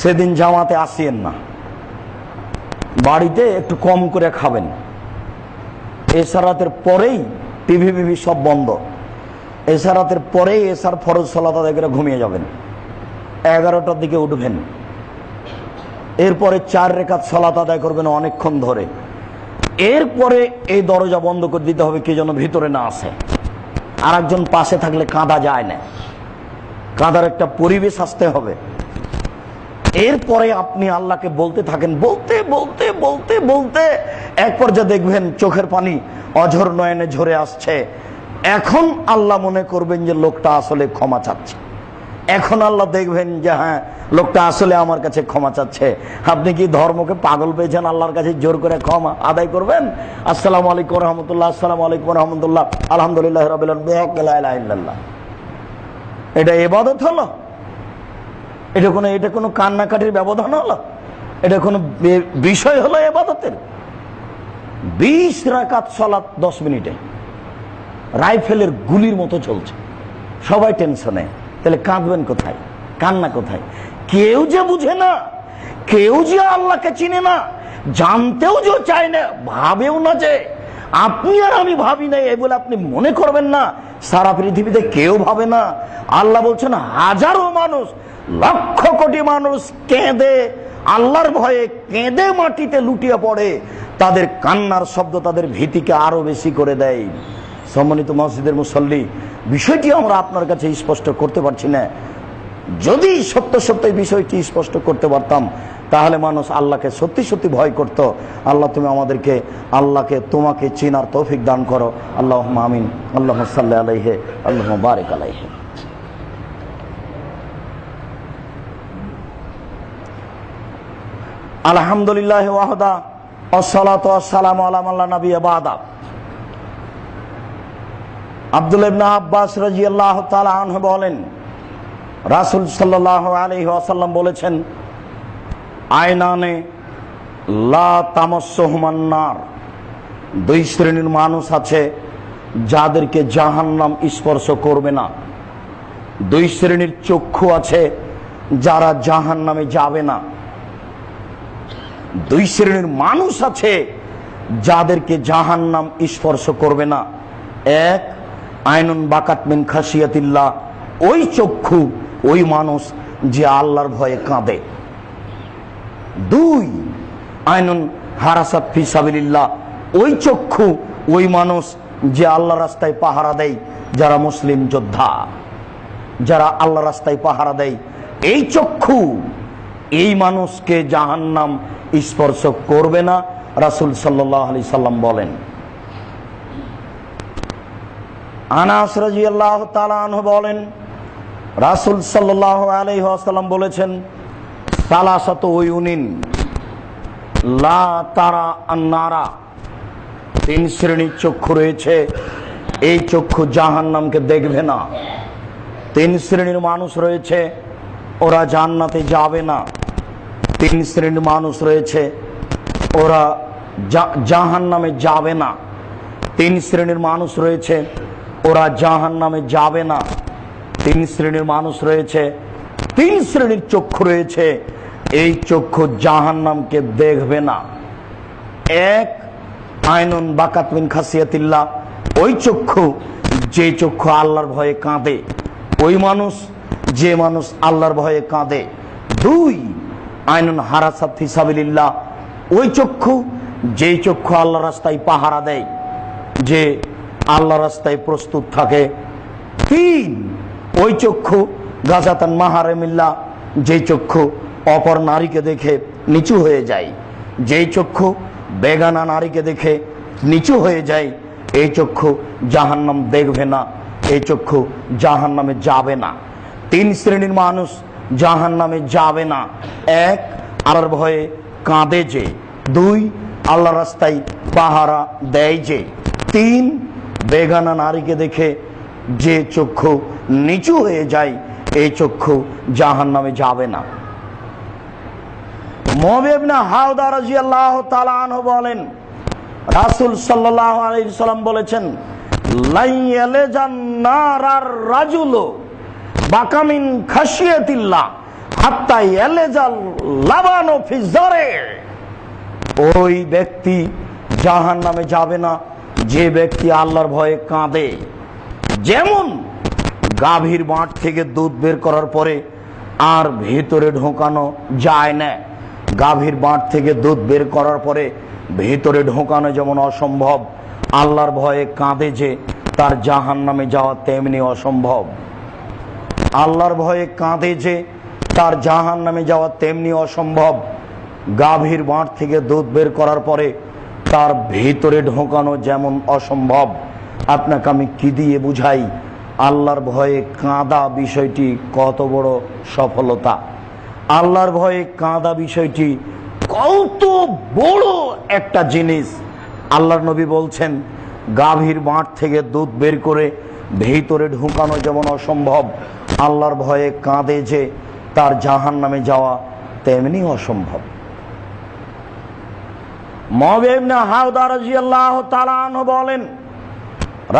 সেদিন জামাতে আসিয়েন না, বাড়িতে একটু কম করে খাবেন, এশারাতের পরেই টিভি বিভি সব বন্ধ, এশারাতের পরেই এশার ফরজ সালাত আদায় করে ঘুমিয়ে যাবেন, 11টার দিকে উঠবেন, এরপরে 4 রাকাত সালাত আদায় করবেন অনেকক্ষণ ধরে, এরপরে এই দরজা বন্ধ করে দিতে হবে কে যেন ভিতরে না আসে। আর একজন পাশে থাকলে কাঁদা যায় না, কাঁদার একটা পরিবেশ আসতে হবে। এরপরে আপনি আল্লাহকে বলতে থাকেন, বলতে বলতে বলতে বলতে এক পর্যায়ে দেখবেন চোখের পানি অঝর নয়নে ঝরে আসছে। এখন আল্লাহ মনে করবেন যে লোকটা আসলে ক্ষমা চাচ্ছে। এখন আল্লাহ দেখবেন যে হ্যাঁ, লোকটা আসলে আমার কাছে ক্ষমা চাচ্ছে। আপনি কি ধর্মকে পাগল পেয়েছেন? আল্লাহর কাছে জোর করে ক্ষমা আদায় করবেন? আসসালামু আলাইকুম রহমতুল্লাহ, আসসালামু আলাইকুম রহমতুল্লাহ, আলহামদুলিল্লাহ রাব্বিল আলামিন, লা ইলাহা ইল্লাল্লাহ। এটা ইবাদত হলো? এটা কোনো কান্নাকাটির ব্যবধান হলো? এটা কোনো বিষয় হলো ইবাদতের? 20 রাকাত সালাত 10 মিনিটে রাইফেলের গুলির মতো চলছে, সবাই টেনশনে। তাহলে কাঁদবেন কোথায়? কান্না কোথায়? কেউ যে বুঝে না, কেউ যে আল্লাহকে চিনে না, জানতেও যে চায় না, ভাবেও না যে আপনি আর আমি ভাবি না, এই বলে আপনি মনে করবেন না সারা পৃথিবীতে কেউ ভাবে না। আল্লাহ বলছেন হাজারো মানুষ, লক্ষ কোটি মানুষ কেঁদে আল্লাহর ভয়ে কেঁদে মাটিতে লুটিয়ে পড়ে, তাদের কান্নার শব্দ তাদের ভীতিকে আরো বেশি করে দেয়। সম্মানিত মসজিদের মুসল্লি, বিষয়টি আমরা আপনার কাছে স্পষ্ট করতে পারছি না। যদি সত্য সত্য বিষয়টি স্পষ্ট করতে পারতাম, তাহলে মানুষ আল্লাহকে সত্যি সত্যি ভয় করত। আল্লাহ তুমি আমাদেরকে আল্লাহকে তোমাকে চেনার তৌফিক দান করো। আল্লাহুম্মা আমিন। আল্লাহুম্মা সাল্লি আলাইহি, আল্লাহুম্মা বারিক আলাইহি। আলহামদুলিল্লাহ ওয়াহদা, আসসালাতু ওয়াসসালামু আলা মান লা নাবিয়্যা বা'দা। আব্দুল্লাহ ইবনে আব্বাস রাদিয়াল্লাহু তাআলা আনহু বলেন, রাসূল সাল্লাল্লাহু আলাইহি ওয়াসাল্লাম বলেছেন, আয়নানে লা তামাসসুহুমান নার, 2 শ্রেণীর মানুষ আছে যাদেরকে জাহান্নাম স্পর্শ করবে না। 2 শ্রেণীর চক্ষু আছে যারা জাহান্নামে যাবে না। 2 শ্রেণীর মানুষ আছে যাদেরকে জাহান্নাম স্পর্শ করবে না। 1, আইনুন বাকাত মিন খাশিয়াতিল্লাহ, ওই চক্ষু, ওই মানুষ যে আল্লাহর ভয়ে কাঁদে। 2, আইনুন হারাসাত ফি সাবিলিল্লাহ, ওই চক্ষু, ওই মানুষ যে আল্লাহর রাস্তায় পাহারা দেয়, যারা মুসলিম যোদ্ধা, যারা আল্লাহর রাস্তায় পাহারা দেয়, এই চক্ষু, এই মানুষকে জাহান্নাম স্পর্শ করবে না, রাসূল সাল্লাল্লাহু আলাইহি সাল্লাম বলেন। আনাস রাদিয়াল্লাহু তাআলা আনহু বলেন, রাসূল সাল্লাল্লাহু আলাইহি ওয়াসাল্লাম বলেছেন, সালাসাতু উয়ুনিন লা তারা আন-নারা, 3 শ্রেণীর চক্ষু রয়েছে, এই চক্ষু জাহান্নামকে দেখবে না। 3 শ্রেণীর মানুষ রয়েছে, ওরা জান্নাতে যাবে না। 3 শ্রেণীর মানুষ রয়েছে, ওরা জাহান্নামে যাবে না। 3 শ্রেণীর মানুষ রয়েছে, ওরা জাহান্নামে যাবে না। 3 শ্রেণীর মানুষ রয়েছে, 3 শ্রেণীর চক্ষু রয়েছে, এই চক্ষু জাহান্নামকে দেখবে না। 1, আইনুন বাকাত মিন খাসিয়াতিল্লাহ, ওই চক্ষু, যে চক্ষু আল্লাহর ভয়ে কাঁদে, ওই মানুষ, যে মানুষ আল্লাহর ভয়ে কাঁদে। 2, আইনুন হারাসাত ফি সাবিলিল্লাহ, ওই চক্ষু যেই চক্ষু আল্লাহ রাস্তায় পাহারা দেয়, যে আল্লাহ রাস্তায় প্রস্তুত থাকে। 3, ওই চক্ষু গাজাতান মাহারামিল্লাহ, যেই চক্ষু অপর নারীকে দেখে নিচু হয়ে যায়, যেই চক্ষু বেগানা নারীকে দেখে নিচু হয়ে যায়, এই চক্ষু জাহান্নাম দেখবে না, এই চক্ষু জাহান্নামে যাবে না। 3 শ্রেণীর মানুষ জাহান্নামে যাবে না। 1, আল্লাহর ভয়ে কাঁদে যে। 2, আল্লাহ রাস্তায় পাহারা দেয় যে। 3, বেগানা নারীকে দেখে যে চক্ষু নিচু হয়ে যায়, এই চক্ষু জাহান্নামে যাবে না। মুআবিয়া ইবনে হাওদা রাদিয়াল্লাহু তাআলা আনহু বলেন, রাসূল সাল্লাল্লাহু আলাইহি সাল্লাম বলেছেন, লাই ইয়ালাজান নারার রাজুলু বাকামিন খাশিয়াতিল্লাহ হাত্তা ইয়ালাজাল লাবানু ফি জারে। ওই ব্যক্তি জাহান্নামে যাবে না যে ব্যক্তি আল্লাহর ভয়ে কাঁদে। যেমন গাভীর বাঁট থেকে দুধ বের করার পরে আর ভেতরে ঢোকানো যায় না, গাভীর বাঁট থেকে দুধ বের করার পরে ভেতরে ঢোকানো যেমন অসম্ভব, আল্লাহর ভয়ে কাঁদে যে তার জাহান্নামে যাওয়া তেমনি অসম্ভব। আল্লাহর ভয়ে কাঁদে যে তার জাহান্নামে যাওয়া তেমনি অসম্ভব। গাভীর বাঁট থেকে দুধ বের করার পরে তার ভেতরে ঢোকানো যেমন অসম্ভব। আপনাকে আমি কি দিয়ে বুঝাই আল্লাহর ভয়ে কাঁদা বিষয়টি কত বড় সফলতা, আল্লাহর ভয়ে কাঁদা বিষয়টি কত বড় একটা জিনিস। আল্লাহর নবী বলছেন, গাভীর বাঁট থেকে দুধ বের করে ভেতরে ঢুকানো যেমন অসম্ভব, আল্লাহর ভয়ে কাঁদে যে তার জাহান্নামে যাওয়া তেমনি অসম্ভব। মুআবিয়া ইবনে হাওদা রাদিয়াল্লাহু তাআলা আনহু বলেন,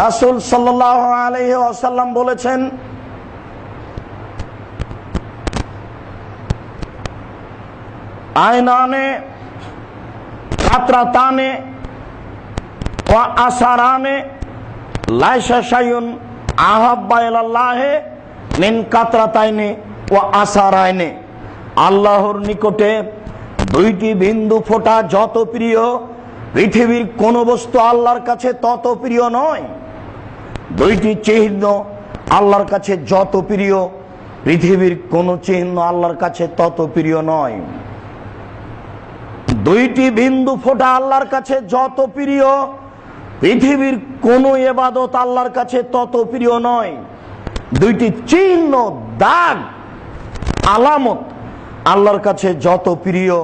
রাসূল সাল্লাল্লাহু আলাইহি ওয়াসাল্লাম বলেছেন, আয়নানে কাতরাতানে ওয়া আসারানে লাইসা শাইউন আহাব্বা ইলাল্লাহি মিন কাতরাতাইনি ওয়া আসারাইনি। আল্লাহর নিকটে 2টি বিন্দু ফোঁটা যত প্রিয়, পৃথিবীর কোন বস্তু আল্লাহর কাছে তত প্রিয় নয়। 2টি চিহ্ন আল্লাহর কাছে যত প্রিয়, পৃথিবীর কোন চিহ্ন আল্লাহর কাছে তত প্রিয় নয়। 2টি বিন্দু ফোঁটা আল্লাহর কাছে যত প্রিয়, পৃথিবীর কোন ইবাদত আল্লাহর কাছে তত প্রিয় নয়। 2টি চিহ্ন, দাগ, আলামত আল্লাহর কাছে যত প্রিয়,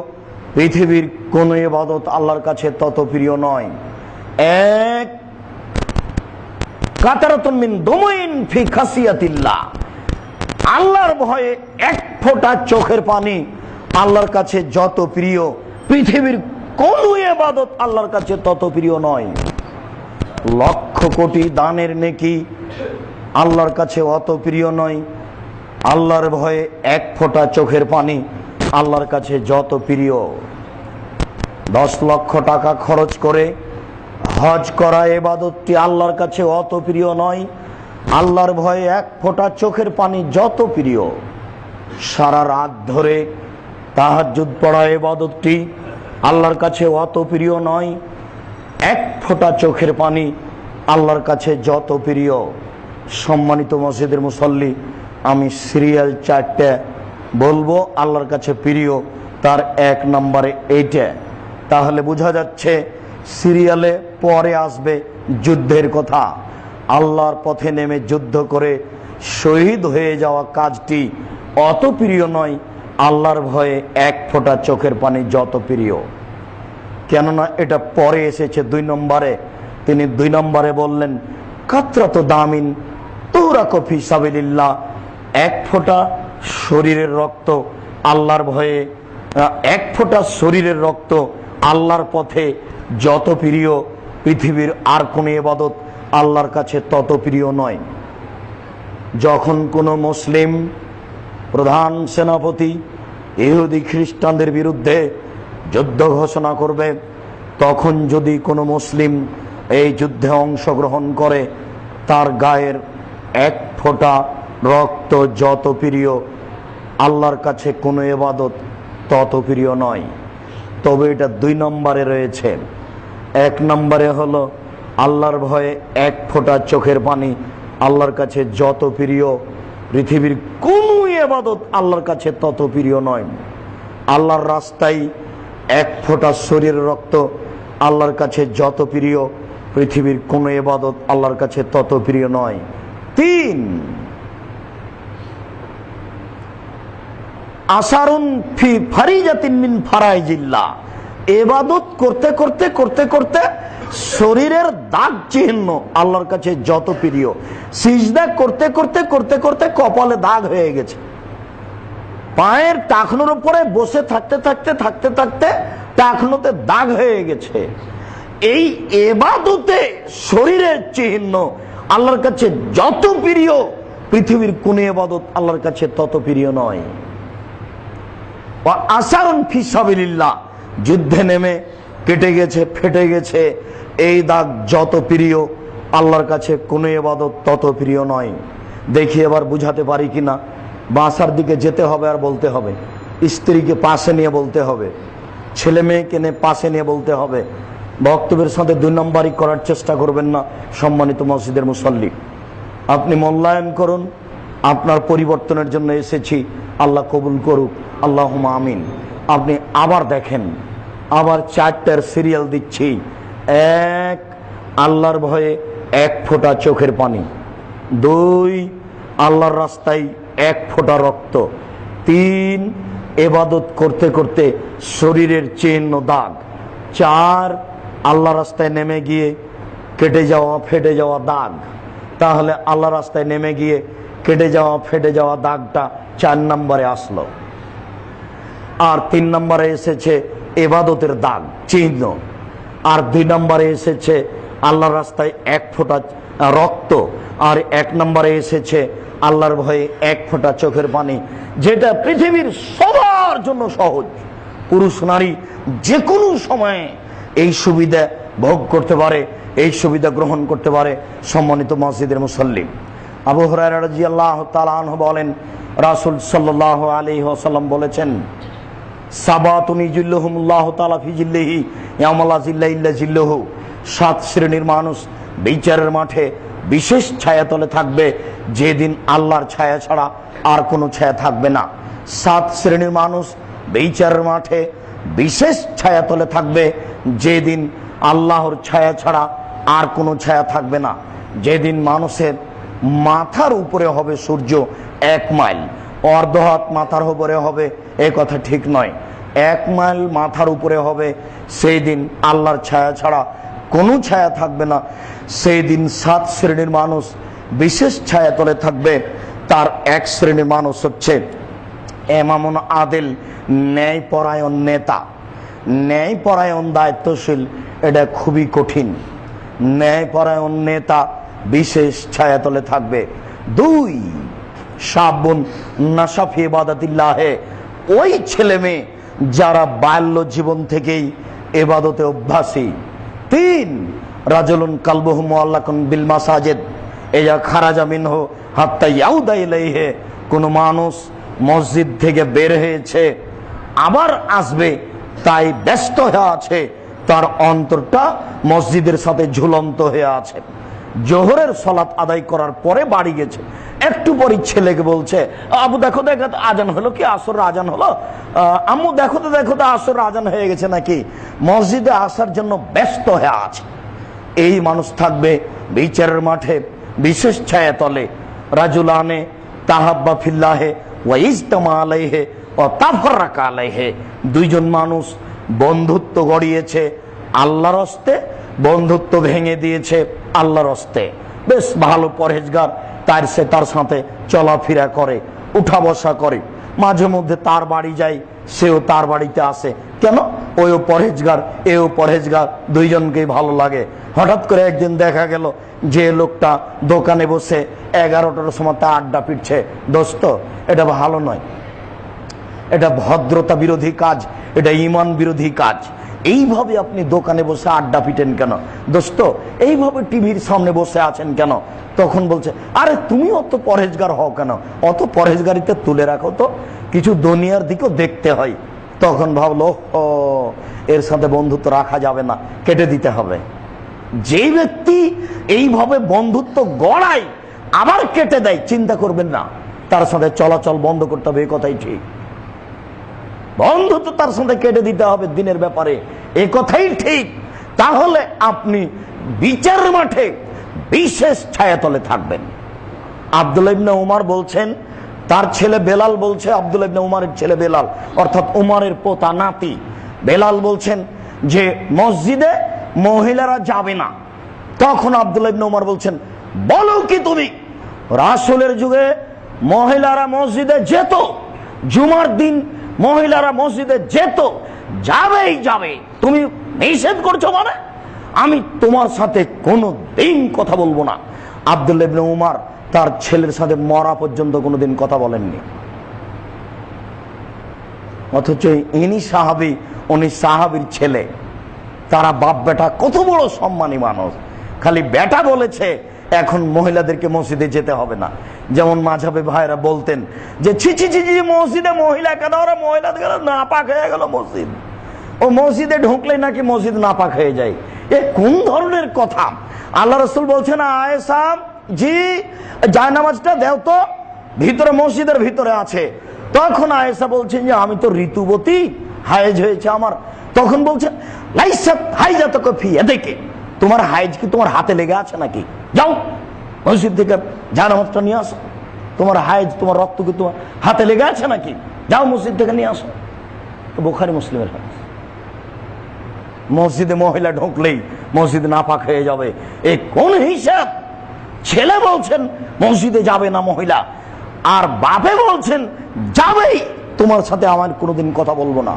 পৃথিবীর কোন ইবাদত আল্লাহর কাছে তত প্রিয় নয়। 1, কাতারাতুন মিন দুমুইন ফি খাসিয়াতিল্লাহ, আল্লাহর ভয়ে 1 ফোঁটা চোখের পানি আল্লাহর কাছে যত প্রিয়, পৃথিবীর কোন ইবাদত আল্লাহর কাছে তত প্রিয় নয়। 1,00,000 কোটি দানের নেকি আল্লাহর কাছে অত প্রিয় নয়, আল্লাহর ভয়ে 1 ফোঁটা চোখের পানি আল্লাহর কাছে যত প্রিয়। 10 লক্ষ টাকা খরচ করে হজ করা ইবাদতটি আল্লাহর কাছে অত প্রিয় নয়, আল্লাহর ভয়ে 1 ফোঁটা চোখের পানি যত প্রিয়। সারা রাত ধরে তাহাজ্জুদ পড়া ইবাদতটি আল্লাহর কাছে অত প্রিয় নয়, 1 ফোঁটা চোখের পানি আল্লাহর কাছে যত প্রিয়। সম্মানিত মসজিদের মুসল্লি, আমি সিরিয়াল 4টা বলবো আল্লাহর কাছে প্রিয়, তার 1 নম্বরে এইটা। তাহলে বোঝা যাচ্ছে সিরিয়ালে পরে আসবে যুদ্ধের কথা। আল্লাহর পথে নেমে যুদ্ধ করে শহীদ হয়ে যাওয়া কাজটি অত প্রিয় নয়, আল্লাহর ভয়ে 1 ফোঁটা চোখের পানি যত প্রিয়। কেননা এটা পরে এসেছে 2 নম্বরে। তিনি 2 নম্বরে বললেন, কাতরাতু দামিন তুরাকু ফি সাবিলিল্লাহ, 1 ফোঁটা শরীরের রক্ত আল্লাহর ভয়ে, 1 ফোঁটা শরীরের রক্ত আল্লাহর পথে যত প্রিয়, পৃথিবীর আর কোন ইবাদত আল্লাহর কাছে তত প্রিয় নয়। যখন কোনো মুসলিম প্রধান সেনাপতি ইহুদি খ্রিস্টানদের বিরুদ্ধে যুদ্ধ ঘোষণা করবে, তখন যদি কোনো মুসলিম এই যুদ্ধে অংশগ্রহণ করে, তার গায়ের 1 ফোঁটা রক্ত যত প্রিয়, আল্লাহর কাছে কোনো ইবাদত তত প্রিয় নয়। তবে এটা 2 নম্বরে রয়েছে। 1 নম্বরে হলো আল্লাহর ভয়ে 1 ফোঁটা চোখের পানি আল্লাহর কাছে যত প্রিয়, পৃথিবীর কোনো ইবাদত আল্লাহর কাছে তত প্রিয় নয়। আল্লাহর রাস্তায় 1 ফোঁটা শরীরের রক্ত আল্লাহর কাছে যত প্রিয়, পৃথিবীর কোনো ইবাদত আল্লাহর কাছে তত প্রিয় নয়। 3, আসারুন ফি ফারিজাতিন মিন ফারাইজিল্লাহ, ইবাদত করতে করতে করতে করতে শরীরের দাগ চিহ্ন আল্লাহর কাছে যত প্রিয়। সিজদা করতে করতে করতে করতে কপালে দাগ হয়ে গেছে, পায়ের টাকনোর উপরে বসে থাকতে থাকতে থাকতে থাকতে টাকনোতে দাগ হয়ে গেছে। এই ইবাদতে শরীরের চিহ্ন আল্লাহর কাছে যত প্রিয়, পৃথিবীর কোন ইবাদত আল্লাহর কাছে তত প্রিয় নয়। আসারুন ফি সাবিলিল্লাহ, যুদ্ধে নেমে কেটে গেছে, ফেটে গেছে, এই দাগ যত প্রিয়, আল্লাহর কাছে কোনো ইবাদত তত প্রিয় নয়। দেখি এবার বুঝাতে পারি কিনা। বাসার দিকে যেতে হবে আর বলতে হবে, স্ত্রীকে পাশে নিয়ে বলতে হবে, ছেলে মেয়েকে নিয়ে পাশে নিয়ে বলতে হবে। বক্তব্যের সাথে 2 নম্বরই করার চেষ্টা করবেন না। সম্মানিত মসজিদের মুসল্লি, আপনি মূল্যায়ন করুন, আপনার পরিবর্তনের জন্য এসেছি, আল্লাহ কবুল করুক, আল্লাহুম্মা আমিন। আপনি আবার দেখেন, আবার 4টার সিরিয়াল দিচ্ছি। 1, আল্লাহর ভয়ে 1 ফোঁটা চোখের পানি। 2, আল্লাহর রাস্তায় 1 ফোঁটা রক্ত। 3, ইবাদত করতে করতে শরীরের চিহ্ন দাগ। 4, আল্লাহর রাস্তায় নেমে গিয়ে কেটে যাওয়া ফেটে যাওয়া দাগ। তাহলে আল্লাহর রাস্তায় নেমে গিয়ে কেটে যাওয়া ফেটে যাওয়া দাগটা 4 নম্বরে আসলো। আর 3 নম্বরে এসেছে ইবাদতের দাগ চিহ্ন। আর 2 নম্বরে এসেছে আল্লাহর রাস্তায় 1 ফোঁটা রক্ত। আর 1 নম্বরে এসেছে আল্লাহর ভয়ে 1 ফোঁটা চোখের পানি, যেটা পৃথিবীর সবার জন্য সহজ। পুরুষ নারী যে কোনো সময়ে এই সুবিধা ভোগ করতে পারে, এই সুবিধা গ্রহণ করতে পারে। সম্মানিত মসজিদের মুসল্লি, আবু হুরায়রা রাদিয়াল্লাহু তাআলা আনহু বলেন, রাসূল সাল্লাল্লাহু আলাইহি ওয়াসাল্লাম বলেছেন, সাবাতুন ইজিল্লুহুমুল্লাহু তাআলা ফি জিল্লিহি ইয়াওমা লা জিল্লা ইল্লা জিল্লুহু। 7 শ্রেণীর মানুষ বিচারের মাঠে বিশেষ ছায়াতলে থাকবে, যেদিন আল্লাহর ছায়া ছাড়া আর কোনো ছায়া থাকবে না। 7 শ্রেণীর মানুষ বিচারের মাঠে বিশেষ ছায়াতলে থাকবে, যেদিন আল্লাহর ছায়া ছাড়া আর কোনো ছায়া থাকবে না। যেদিন মানুষের মাথার উপরে হবে সূর্য 1 মাইল, অর্ধ হাত মাথার উপরে হবে, এ কথা ঠিক নয়। 1 মাইল মাথার উপরে হবে, সেই দিন আল্লাহর ছায়া ছাড়া কোনো ছায়া থাকবে না। সেই দিন 7 শ্রেণীর মানুষ বিশেষ ছায়াতলে থাকবে। তার 1 শ্রেণীর মানুষ হচ্ছে ইমামুন আদিল, ন্যায়পরায়ণ নেতা। ন্যায়পরায়ণ দায়িত্বশীল, এটা খুবই কঠিন। ন্যায়পরায়ণ নেতা বিশেষ ছায়াতলে থাকবে। 2, শাবুন নাশা ফি ইবাদাতিল্লাহে, ওই ছেলে মেয়ে যারা বাল্য জীবন থেকেই ইবাদতে অভ্যাসী। 3, রাজুলুন কালবুহু মুআল্লাকুন বিল মাসাজিদ ইয়া খারাজা মিনহু হাত্তা ইয়াউদা ইলাইহি, কোন মানুষ মসজিদ থেকে বের হয়েছে আবার আসবে তাই ব্যস্ত হয়ে আছে, তার অন্তরটা মসজিদের সাথে ঝুলন্ত হয়ে আছে। জোহরের সালাত আদায় করার পরে বাড়ি গেছে, একটু পরে ছেলেকে বলছে, আবু দেখো দেখো আজান হলো কি, আসর আজান হলো, আম্মু দেখো তো আসর আজান হয়ে গেছে নাকি। মসজিদে আসার জন্য ব্যস্ত হয়ে আছে। এই মানুষ থাকবে বিচারের মাঠে বিশেষ ছায়াতলে। রাজুলানে তাহাব্বা ফিল্লাহে ওয়া ইজতামা আলাইহি ওয়া তাফাররাকা আলাইহি, 2 জন মানুষ বন্ধুত্ব গড়িয়েছে আল্লাহর হস্তে, বন্ধুত্ব ভেঙে দিয়েছে আল্লাহর হস্তে। বেশ ভালো পরহেজগার, তার সাথে চলাফেরা করে, উঠা বসা করে, মাঝে মধ্যে তার বাড়ি যায়, সেও তার বাড়িতে আসে। কেন? ওইও পরহেজগার, এও পরহেজগার, 2 জনকেই ভালো লাগে। হঠাৎ করে একদিন দেখা গেল যে লোকটা দোকানে বসে 11টার সময় তা আড্ডা পিটছে। দোস্ত, এটা ভালো নয়, এটা ভদ্রতা বিরোধী কাজ, এটা ঈমান বিরোধী কাজ। এইভাবে আপনি দোকানে বসে আড্ডা পিটেন কেন? দোস্ত, এইভাবে টিভির সামনে বসে আছেন কেন? তখন বলছে, আরে তুমি অত পরহেজগার হও কেন? অত পরহেজগারিতে তুলে রাখো তো, কিছু দুনিয়ার দিকেও দেখতে হয়। তখন ভাবলো ও এর সাথে বন্ধুত্ব রাখা যাবে না, কেটে দিতে হবে। যে ব্যক্তি এইভাবে বন্ধুত্ব গড়ায় আবার কেটে দেয়, চিন্তা করবেন না তার সাথে চলাচল বন্ধ করতে হবে, এই কথাই ঠিক। বন্ধুত্ব তার সাথে কেটে দিতে হবে দিনের ব্যাপারে, এই কথাই ঠিক। তাহলে আপনি বিচার মাঠে বিশেষ ছায়াতলে থাকবেন। আব্দুল্লাহ ইবনে উমর বলছেন, তার ছেলে বেলাল বলছে, আব্দুল্লাহ ইবনে উমরের ছেলে বেলাল অর্থাৎ উমরের পোতা নাতি বেলাল বলছেন যে মসজিদে মহিলারা যাবে না। তখন আব্দুল্লাহ ইবনে উমর বলছেন, বলো কি তুমি? রাসূলের যুগে মহিলারা মসজিদে যেত, জুমার দিন মহিলারা মসজিদে যেত, যাবেই যাবে, তুমি নিষেধ করছো মানে? আমি তোমার সাথে কোনো দিন কথা বলবো না। আব্দুল্লাহ ইবনে উমর তার ছেলের সাথে মরা পর্যন্ত কোনোদিন কথা বলেননি। অথচ ইনি সাহাবী, উনি সাহাবীর ছেলে। তারা বাপ বেটা কত বড় সম্মানী মানুষ। খালি বেটা বলেছে এখন মহিলাদেরকে মসজিদে যেতে হবে না। যেমন মাঝাবে ভাইরা বলতেন যে ছি ছি ছি ছি, মসজিদে মহিলা কেন? ওরা মহিলাদের নাপাক হয়ে গেল মসজিদ, ও মসজিদে ঢুকলেই নাকি মসজিদ নাপাক হয়ে যায়। এ কোন ধরনের কথা? আল্লাহ রাসূল বলছেন, আয়েশা জি জায়নামাজটা দেও তো, ভিতরে মসজিদের ভিতরে আছে। তখন আয়েশা বলছেন যে আমি তো ঋতুবতী, হায়েজ হয়েছে আমার। তখন বলছেন লাইসাত হাইজাতুকা ফি ইয়াদিকি, তোমার হায়েজ কি তোমার হাতে লেগে আছে নাকি? যাও মসজিদ থেকে জায়নামাজটা নিয়ে আসো। তোমার হায়েজ, তোমার রক্ত কি তোমার হাতে লেগে আছে নাকি? যাও মসজিদ থেকে নিয়ে আসো। বুখারী মুসলিমের হাদিস। মসজিদে মহিলা ঢুকলেই মসজিদ নাপাক হয়ে যাবে, এ কোন হিসাব? ছেলে বলছেন মসজিদে যাবে না মহিলা, আর বাপে বলছেন যাবেই, তোমার সাথে আমার কোনোদিন কথা বলবো না।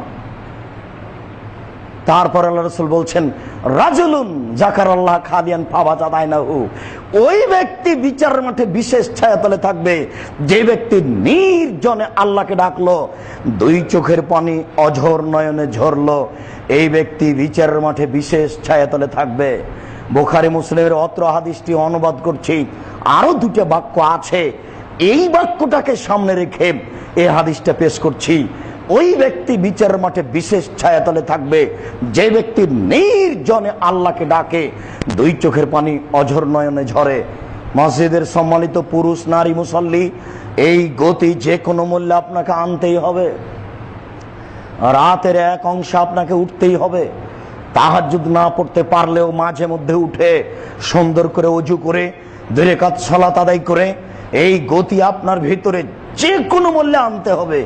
তারপর আল্লাহ রাসূল বলছেন, রাজুলুন যাকারাল্লাহ খালিয়ান ফাবাজাত আইনাহু, ওই ব্যক্তি বিচারের মাঠে বিশেষ ছায়াতলে থাকবে যে ব্যক্তি নির্জনে আল্লাহকে ডাকলো, দুই চোখের পানি অঝর নয়নে ঝরলো, এই ব্যক্তি বিচারের মাঠে বিশেষ ছায়াতলে থাকবে। বুখারী মুসলিমের অত্র হাদিসটি অনুবাদ করছি, আরো দুটো বাক্য আছে, এই বাক্যটাকে সামনে রেখে এই হাদিসটা পেশ করছি। ওই ব্যক্তি বিচারের মাঠে বিশেষ ছায়াতলে থাকবে যে ব্যক্তি নির্জনে আল্লাহকে ডাকে, দুই চোখের পানি অঝর নয়নে ঝরে। মসজিদের সম্মানিত পুরুষ নারী মুসল্লি, এই গতি যে কোনো মূল্যে আপনাকে আনতেই হবে। রাতের এক অংশে আপনাকে উঠতেই হবে। তাহাজ্জুদ না পড়তে পারলেও মাঝে মধ্যে উঠে সুন্দর করে ওযু করে 2 রাকাত সালাত আদায় করে এই গতি আপনার ভিতরে যে কোনো মূল্যে আনতে হবে,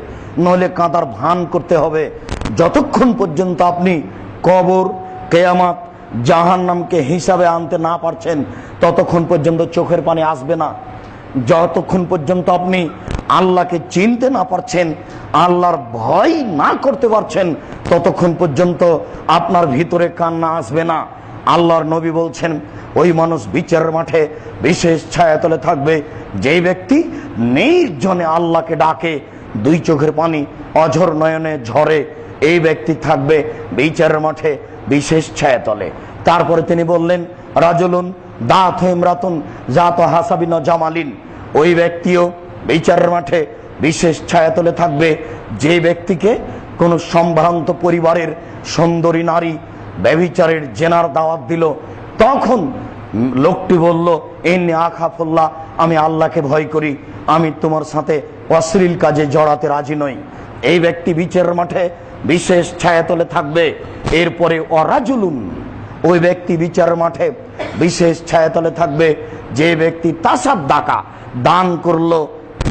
নইলে কাঁদার ভান করতে হবে। যতক্ষণ পর্যন্ত আপনি কবর, কিয়ামত, জাহান্নামকে হিসাবে আনতে না পারছেন ততক্ষণ পর্যন্ত চোখের পানি আসবে না। যতক্ষণ পর্যন্ত আপনি আল্লাহকে চিনতে না পারছেন, আল্লাহর ভয় না করতে পারছেন, ততক্ষণ পর্যন্ত আপনার ভিতরে কান্না আসবে না। আল্লাহর নবী বলছেন, ওই মানুষ বিচারের মাঠে বিশেষ ছায়াতলে থাকবে যেই ব্যক্তি নির্জনে আল্লাহকে ডাকে, দুই চোখের পানি অঝর নয়নে ঝরে, এই ব্যক্তি থাকবে বিচারের মাঠে বিশেষ ছায়াতলে। তারপরে তিনি বললেন, রাজুলুন দাত ইমরাতুন জাত হাসাবিন জামালিন, ওই ব্যক্তিও বিচারের মাঠে বিশেষ ছায়াতলে থাকবে যে ব্যক্তিকে কোনো সম্ভ্রান্ত পরিবারের সুন্দরী নারী ব্যভিচারের জেনার দাওয়াত দিল, তখন লোকটি বলল, ইন্নী আখাফুল্লাহ, আমি আল্লাহকে ভয় করি, আমি তোমার সাথে অশ্লীল কাজে জড়াতে রাজি নই। এই ব্যক্তি বিচারের মাঠে বিশেষ ছায়াতলে থাকবে। এরপরে অরাজুলুন, ওই ব্যক্তি বিচারের মাঠে বিশেষ ছায়াতলে থাকবে যে ব্যক্তি তাসাদ্দাকা, দান করলো,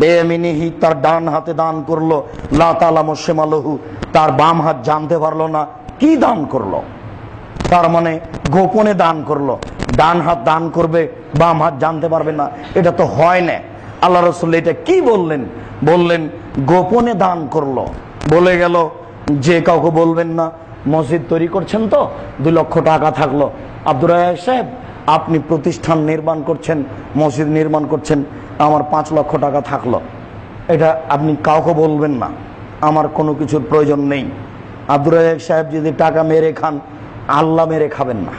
বেয়ামিনিহি, তার ডান হাতে দান করলো, লা তালামু শিমালুহু, তার বাম হাত জানতে পারলো না কি দান করলো। তার মানে গোপনে দান করলো, ডান হাত দান করবে, বাম হাত জানতে পারবে না, এটা তো হয় না। আল্লাহ রাসূল এটা কি বললেন? বললেন গোপনে দান করলো। বলে গেল যে কাউকে বলবেন না। মসজিদ তৈরি করছেন তো 2 লক্ষ টাকা থাকলো, আব্দুর রাজ্জাক সাহেব আপনি প্রতিষ্ঠান নির্মাণ করছেন, মসজিদ নির্মাণ করছেন, আমার 5 লক্ষ টাকা থাকলো, এটা আপনি কাউকে বলবেন না, আমার কোনো কিছুর প্রয়োজন নেই। আব্দুর রাজ্জাক সাহেব যদি টাকা মেরে খান, আল্লাহ মেরে খাবেন না।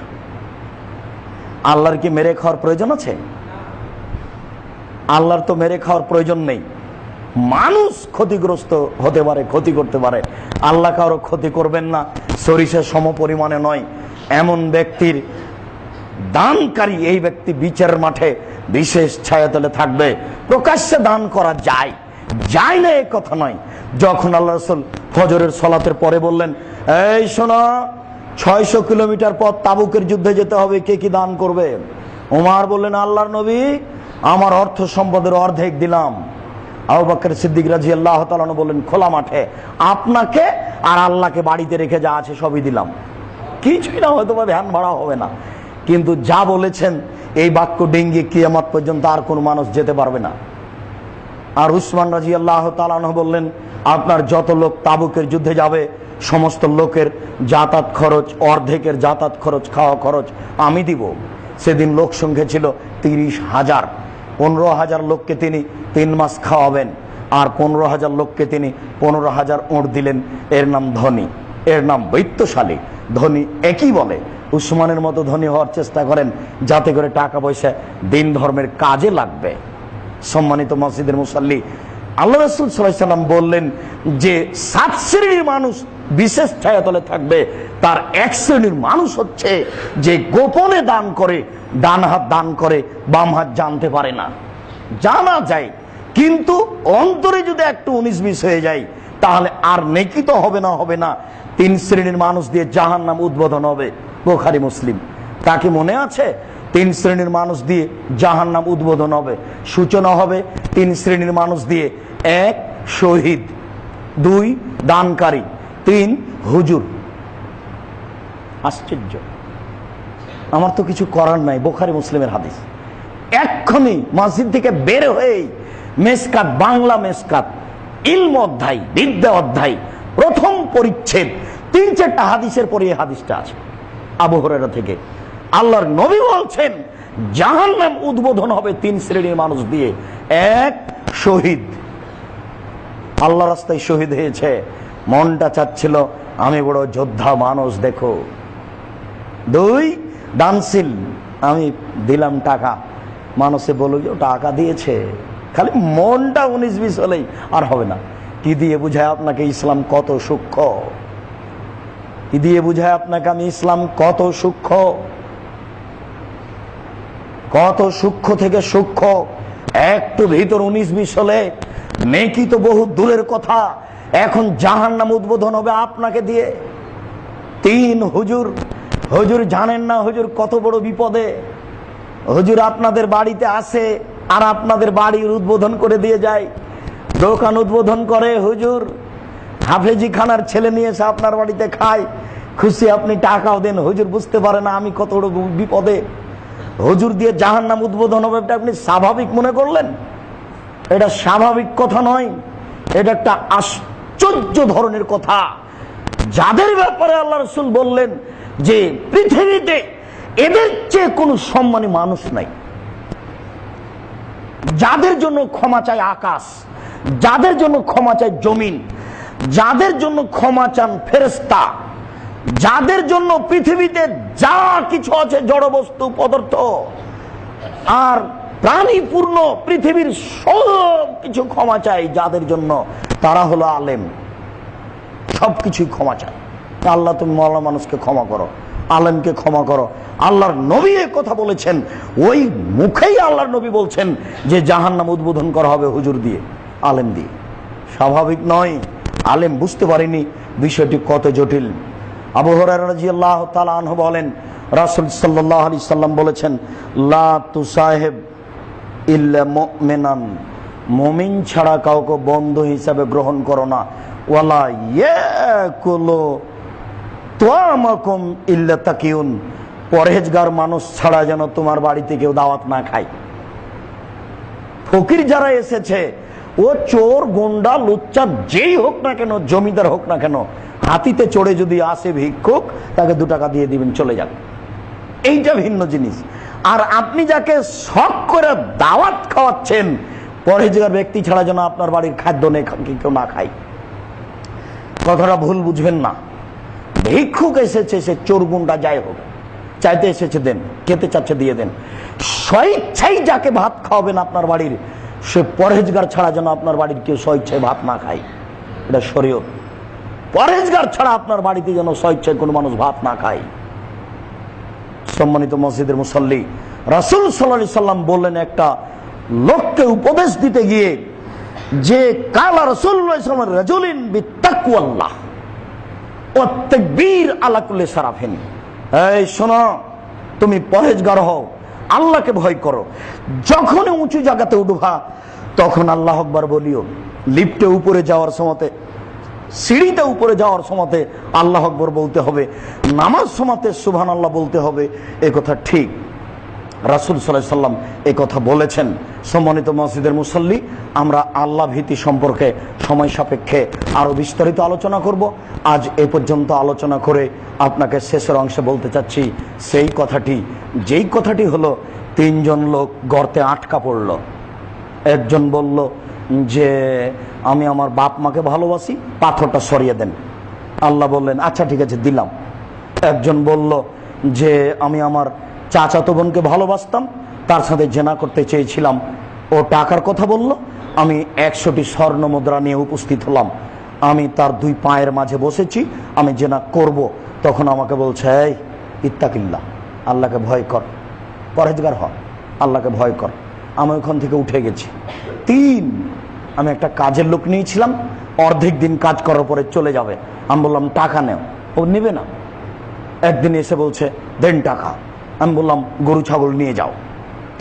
আল্লাহর কি মেরে খাওয়ার প্রয়োজন আছে? আল্লাহর তো মেরে খাওয়ার প্রয়োজন নেই। মানুষ ক্ষতিগ্রস্ত হতে পারে, ক্ষতি করতে পারে, আল্লাহ কারো ক্ষতি করবেন না, সরিষার সম পরিমাণে নয়। এমন ব্যক্তির দানকারী এই ব্যক্তি বিচারের মাঠে বিশেষ ছায়াতলে থাকবে। প্রকাশ্যে দান করা যায়, যায় না এই কথা নয়। যখন আল্লাহ রাসূল ফজরের সালাতের পরে বললেন, এই শোনো, 600 কিলোমিটার পথ তাবুকের যুদ্ধে যেতে হবে, কে কি দান করবে? ওমর বললেন, আল্লাহর নবী, আমার অর্থ সম্পদের অর্ধেক দিলাম। আবু বকর সিদ্দিক রাদিয়াল্লাহু তাআলা আনহু বললেন, খোলা মাঠে আপনাকে আর আল্লাহকে বাড়িতে রেখে যা আছে সবই দিলাম। কিছুই না, হয়তো বা ধ্যান ভাড়া হবে না, কিন্তু যা বলেছেন এই বাক্য ডিঙ্গি কিয়ামত পর্যন্ত আর কোন মানুষ যেতে পারবে না। আর উসমান রাদিয়াল্লাহু তাআলা আনহু বললেন, আপনার যত লোক তাবুকের যুদ্ধে যাবে সমস্ত লোকের যাতায়াত খরচ, অর্ধেকের যাতায়াত খরচ, খাওয়া খরচ আমি দিব। সেদিন লোক সংখ্যা ছিল 30,000। 15,000 লোককে তিনি 3 মাস খাওয়াবেন, আর 15,000 লোককে তিনি 15,000 ওঁট দিলেন। এর নাম ধনী, এর নাম বৈত্যশালী। ধনী একই বলে। উসমানের মতো ধনী হওয়ার চেষ্টা করেন, যাতে করে টাকা পয়সা দিন ধর্মের কাজে লাগবে। সম্মানিত মসজিদের মুসাল্লি, আল্লাহ রাসূল সাল্লাল্লাহু আলাইহি ওয়াসাল্লাম বললেন যে 7 শ্রেণীর মানুষ বিশেষ ছায়াতলে থাকবে। তার 1 শ্রেণীর মানুষ হচ্ছে যে গোপনে দান করে, ডান হাত দান করে, বাম হাত জানতে পারে না, জানা যায়, কিন্তু অন্তরে যদি একটু 19-20 হয়ে যায় তাহলে আর নেকি তো হবে না। 3 শ্রেণীর মানুষ দিয়ে জাহান্নাম উদ্বোধন হবে। বুখারী মুসলিম। তাকে মনে আছে? 3 শ্রেণীর মানুষ দিয়ে জাহান্নাম উদ্বোধন হবে। সূচনা হবে 3 শ্রেণীর মানুষ দিয়ে। 1 শহীদ, 2 দানকারী, 3 হুজুর। আশ্চর্য, আমার তো কিছু করার নাই। বুখারী মুসলিমের হাদিস। এক্ষুনি মসজিদ থেকে বের হয়েই মেসকাত, বাংলা মেসকাত, ইলম অধ্যায়, বিদ্যা অধ্যায়, প্রথম পরিচ্ছেদ, 3-4টা হাদিসের পরে এই হাদিসটা আছে আবু হুরায়রা থেকে। আল্লাহর নবী বলছেন জাহান্নাম উদ্বোধন হবে 3 শ্রেণীর মানুষ দিয়ে। 1 শহীদ, আল্লাহ রাস্তায় শহীদ হয়েছে, মনটা চাচ্ছিল আমি বড় যোদ্ধা মানুষ দেখো। 2 দানশীল, আমি দিলাম টাকা, মানুষে বলো যে টাকা দিয়েছে, খালি মনটা 19-20 হলেই আর হবে না। কি দিয়ে বুঝায় আপনাকে ইসলাম কত সূক্ষ্ম? কি দিয়ে বুঝায় আপনাকে আমি ইসলাম কত সূক্ষ্ম? কত সূক্ষ্ম থেকে সূক্ষ্ম। একটু ভিতর 19-20 হলে নেকি তো বহু দূরের কথা, এখন জাহান্নাম উদ্বোধন হবে আপনাকে দিয়ে। 3 হুজুর। হুজুর জানেন না হুজুর কত বড় বিপদে। হুজুর আপনাদের বাড়িতে আসে আর আপনাদের বাড়ির উদ্বোধন করে দিয়ে যায়, দোকান উদ্বোধন করে। হুজুর হাফেজি খানার ছেলে নিয়ে এসে আপনার বাড়িতে খায়, খুশি আপনি টাকাও দেন। হুজুর বুঝতে পারে না আমি কত বড় বিপদে। হুজুর দিয়ে জাহান্নাম উদ্বোধন হবে, এটা আপনি স্বাভাবিক মনে করলেন? এটা স্বাভাবিক কথা নয়, এটা একটা আশ্চর্য ধরনের কথা, যাদের ব্যাপারে আল্লাহ রাসূল বললেন যে পৃথিবীতে এদের চেয়ে কোনো সম্মানী মানুষ নাই। যাদের জন্য ক্ষমা চায় আকাশ, যাদের জন্য ক্ষমা চায় জমিন, যাদের জন্য ক্ষমা চান ফেরেশতা, যাদের জন্য পৃথিবীতে যা কিছু আছে জড়বস্তু পদার্থ আর প্রাণীপূর্ণ পৃথিবীর সব কিছু ক্ষমা চায় যাদের জন্য, তারা হলো আলেম। সবকিছুই ক্ষমা চায়। আল্লাহ তুমি মওলা মানুষকে ক্ষমা করো, আলেমকে ক্ষমা করো। আল্লাহর নবী এই কথা বলেছেন, ওই মুখেই আল্লাহর নবী বলছেন যে জাহান্নাম উদ্বোধন করা হবে হুজুর দিয়ে, আলেম দিয়ে। স্বাভাবিক নয়। আলেম বুঝতে পারেনি বিষয়টি কত জটিল। আবু হুরায়রা রাদিয়াল্লাহু তাআলা আনহু বলেন, রাসূল সাল্লাল্লাহু আলাইহি সাল্লাম বলেছেন, লা তুসাহিব ইল্লা মুমিনান, মুমিন ছাড়া কাউকে বন্ধু হিসাবে গ্রহণ করো না। ওয়ালা ইয়াকুলু তুআমাকুম ইল্লা তাকিউন, পরহেজগার মানুষ ছাড়া যেন তোমার বাড়িতে কেউ দাওয়াত না খায়। ফকির যারা এসেছে, ও চোর, গুন্ডা, লুচ্চা যেই হোক না কেন, জমিদার হোক না কেন, হাতিতে চড়ে যদি আসে ভিক্ষুক, তাকে 2 টাকা দিয়ে দিবেন, চলে যান। এইটা ভিন্ন জিনিস। আর আপনি যাকে শখ করে দাওয়াত খাওয়াচ্ছেন, পরহেজগার ব্যক্তি ছাড়া যেন আপনার বাড়ির খাদ্য কেউ না খায়। কথাটা ভুল বুঝবেন না। ভিক্ষুক এসেছে, সে চোর, গুন্ডা যাই হোক, চাইতে এসেছে দেন, খেতে চাচ্ছে দিয়ে দেন। স্বেচ্ছাই যাকে ভাত খাওয়াবেন আপনার বাড়ির, সে পরহেজগার ছাড়া যেন আপনার বাড়ির কেউ স্বইচ্ছায় ভাত না খায়, এটা শরীয়ত। পরহেজগার ছাড়া আপনার বাড়িতে যেন স্বইচ্ছায় কোনো মানুষ ভাত না খায়। সম্মানিত মসজিদের মুসল্লি, রাসূল সাল্লাল্লাহু আলাইহি সাল্লাম বললেন একটা লোককে উপদেশ দিতে গিয়ে যে কালা রাসূলুল্লাহ সাল্লাল্লাহু আলাইহি ওয়াসাল্লাম রাজুলিন বিতাকওয়াল্লাহ ওয়া তাকবীর আলা কুল্লি সারাফিন। এই শোনো, তুমি পরহেজগার হও, আল্লাহকে ভয় করো। যখন উঁচু জায়গাতে উঠবা তখন আল্লাহ আকবার বলিও। লিফটে উপরে যাওয়ার সময়তে, সিঁড়িতে উপরে যাওয়ার সময়তে আল্লাহ আকবার বলতে হবে, নামাজ সময়তে সুবহানাল্লাহ বলতে হবে। এ কথা ঠিক, রাসূল সাল্লাল্লাহু আলাইহি সাল্লাম এই কথা বলেছেন। সম্মানিত মসজিদের মুসল্লি, আমরা আল্লাহ ভীতি সম্পর্কে সময় সাপেক্ষে আরো বিস্তারিত আলোচনা করব। আজ এ পর্যন্ত আলোচনা করে আপনাকে শেষের অংশে বলতে চাচ্ছি সেই কথাটি, যেই কথাটি হলো 3 জন লোক গর্তে আটকা পড়ল। একজন বলল যে আমি আমার বাপ মাকে ভালোবাসি, পাথরটা সরিয়ে দেন। আল্লাহ বললেন আচ্ছা ঠিক আছে দিলাম। একজন বলল যে আমি আমার চাচাতো বোনকে ভালোবাসতাম, তার সাথে জেনা করতে চেয়েছিলাম, ও টাকার কথা বলল, আমি 100টি স্বর্ণ মুদ্রা নিয়ে উপস্থিত হলাম, আমি তার 2 পায়ের মাঝে বসেছি, আমি জেনা করব। তখন আমাকে বলছে এই ইত্তাকিল্লাহ, আল্লাহকে ভয় কর, পরহেজগার হ, আল্লাহকে ভয় কর। আমি ওখান থেকে উঠে গেছি। 3, আমি একটা কাজের লোক নিয়েছিলাম, অর্ধেক দিন কাজ করার পরে চলে যাবে। আমি বললাম টাকা নেও, ও নেবে না। একদিন এসে বলছে দেন টাকা। আমি বললাম গরু ছাগল নিয়ে যাও।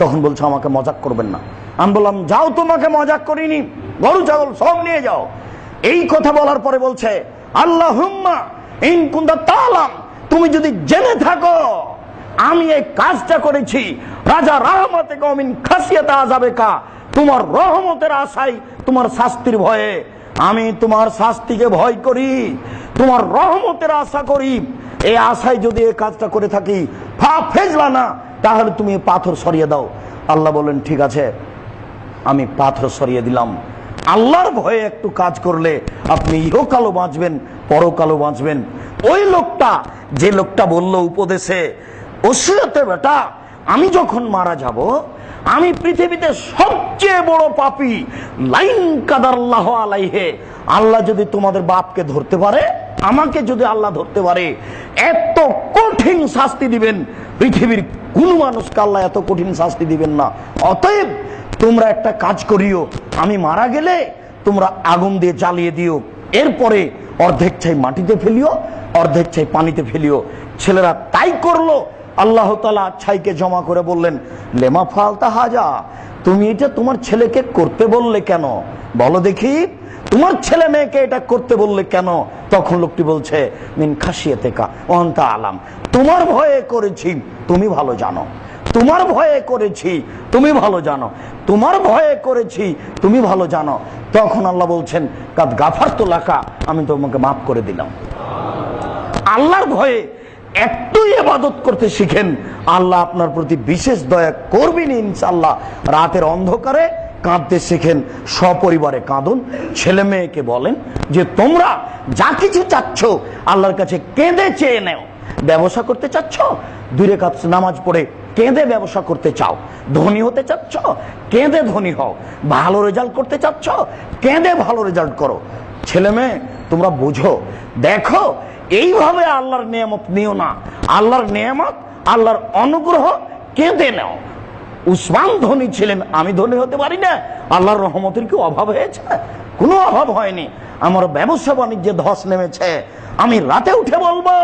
তখন বলছে আমাকে মজাক করবেন না। আমি বললাম যাও, তোমাকে মজাক করিনি, গরু ছাগল সব নিয়ে যাও। এই কথা বলার পরে বলছে আল্লাহুম্মা ইন কুনতা তাআলাম, তুমি যদি জেনে থাকো আমি এই কাজটা করেছি রাজা রাহমাতে কওমিন খাসিয়াতা আযাবিকা, তোমার রহমতের আশায়, তোমার শাস্তির ভয়ে, আমি তোমার শাস্তিকে ভয় করি, তোমার রহমতের আশা করি, এই আশায় যদি এই কাজটা করে থাকি ফেজলা না, তাহলে তুমি পাথর সরিয়ে দাও। আল্লাহ বলেন ঠিক আছে, আমি পাথর সরিয়ে দিলাম। আল্লাহর ভয়ে একটু কাজ করলে আপনি ইহকালও বাঁচবেন, পরকালও বাঁচবেন। ওই লোকটা, যে লোকটা বলল উপদেশে ওসিয়তে, বেটা আমি যখন মারা যাব, আমি পৃথিবীতে সবচেয়ে বড় পাপী, লাইন কাদারাল্লাহু আলাইহি, আল্লাহ যদি তোমাদের বাপকে ধরতে পারে, আমাকে যদি আল্লাহ ধরতে পারে, এত কঠিন শাস্তি দিবেন, পৃথিবীর কোন মানুষকে আল্লাহ এত কঠিন শাস্তি দিবেন না। অতএব তোমরা একটা কাজ করিও, আমি মারা গেলে তোমরা আগুন দিয়ে জ্বালিয়ে দিও, এরপরে অর্ধেক ছাই মাটিতে ফেলিও, অর্ধেক ছাই পানিতে ফেলিও। ছেলেরা তাই করলো। আল্লাহ তাআলা ছাইকে জমা করে বললেন লেমা ফালতা হাজা, তুমি এটা তোমার ছেলেকে করতে বললে কেন, বলো দেখি, তোমার ছেলে মেয়েকে এটা করতে বললে কেন? তখন লোকটি বলছে মিন খাশিয়াতিকা ওয়া আনতা আলাম, তোমার ভয়ে করেছি, তুমি ভালো জানো, তোমার ভয়ে করেছি, তুমি ভালো জানো, তোমার ভয়ে করেছি, তুমি ভালো জানো। তখন আল্লাহ বলছেন কাদ গাফারতু লাকা, আমি তোমাকে মাফ করে দিলাম। আল্লাহর ভয়ে একটু ইবাদত করতে শিখেন, আল্লাহ আপনার প্রতি বিশেষ দয়া করবেন ইনশাআল্লাহ। রাতের অন্ধকারে কাঁদতে শিখেন, সপরিবারে কাঁদুন। ছেলে মেয়েকে বলেন যে তোমরা যা কিছু চাচ্ছ আল্লাহর কাছে কেঁদে চেয়ে নেও। ব্যবসা করতে চাচ্ছ, 2 রাকাত নামাজ পড়ে কেঁদে ব্যবসা করতে চাও। ধনী হতে চাচ্ছ, কেঁদে ধনী হও। ভালো রেজাল্ট করতে চাচ্ছ, কেঁদে ভালো রেজাল্ট করো। ছেলে মেয়ে তোমরা বুঝো, দেখো, এইভাবে আল্লাহর নিয়ামত নিও না। আল্লাহর নিয়ামত, আল্লাহর অনুগ্রহ কেঁদে নাও। উসমান ধনী ছিলেন, আমি ধনী হতে পারি না। আল্লাহর রহমতের কি অভাব হয়েছে? কোনো অভাব হয়নি। আমার ব্যবসা বাণিজ্যে ধস নেমেছে, আমি রাতে উঠে বলবো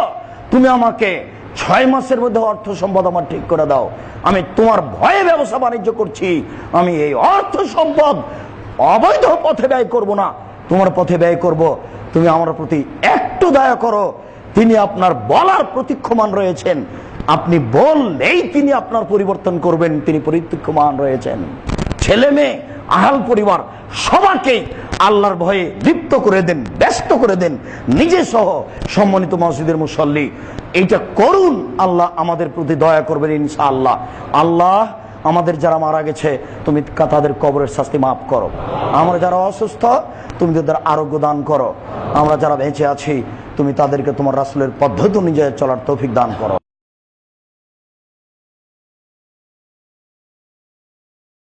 তুমি আমাকে 6 মাসের মধ্যে অর্থ সম্পদ আমার ঠিক করে দাও। আমি তোমার ভয়ে ব্যবসা বাণিজ্য করছি, আমি এই অর্থ সম্পদ অবৈধ পথে ব্যয় করব না, তোমার পথে ব্যয় করব। তুমি আমার প্রতি একটু দয়া করো। তিনি আপনার বলার প্রতীক্ষমান রয়েছেন, আপনি বললেই তিনি আপনার পরিবর্তন করবেন, তিনি প্রতীক্ষমান রয়েছেন। ছেলে মেয়ে, আহাল পরিবার সবাইকে আল্লাহর ভয়ে লিপ্ত করে দেন, ব্যস্ত করে দেন, নিজে সহ। সম্মানিত মসজিদের মুসল্লি, এইটা করুন, আল্লাহ আমাদের প্রতি দয়া করবেন ইনশাআল্লাহ। আল্লাহ আমাদের যারা মারা গেছে তুমি তাদের কবরের শাস্তি মাফ করো। আমরা যারা অসুস্থ তুমি তাদের আরোগ্য দান করো। আমরা যারা বেঁচে আছি তুমি তাদেরকে তোমার রাসূলের পদ্ধতি অনুযায়ী চলার তৌফিক দান করো।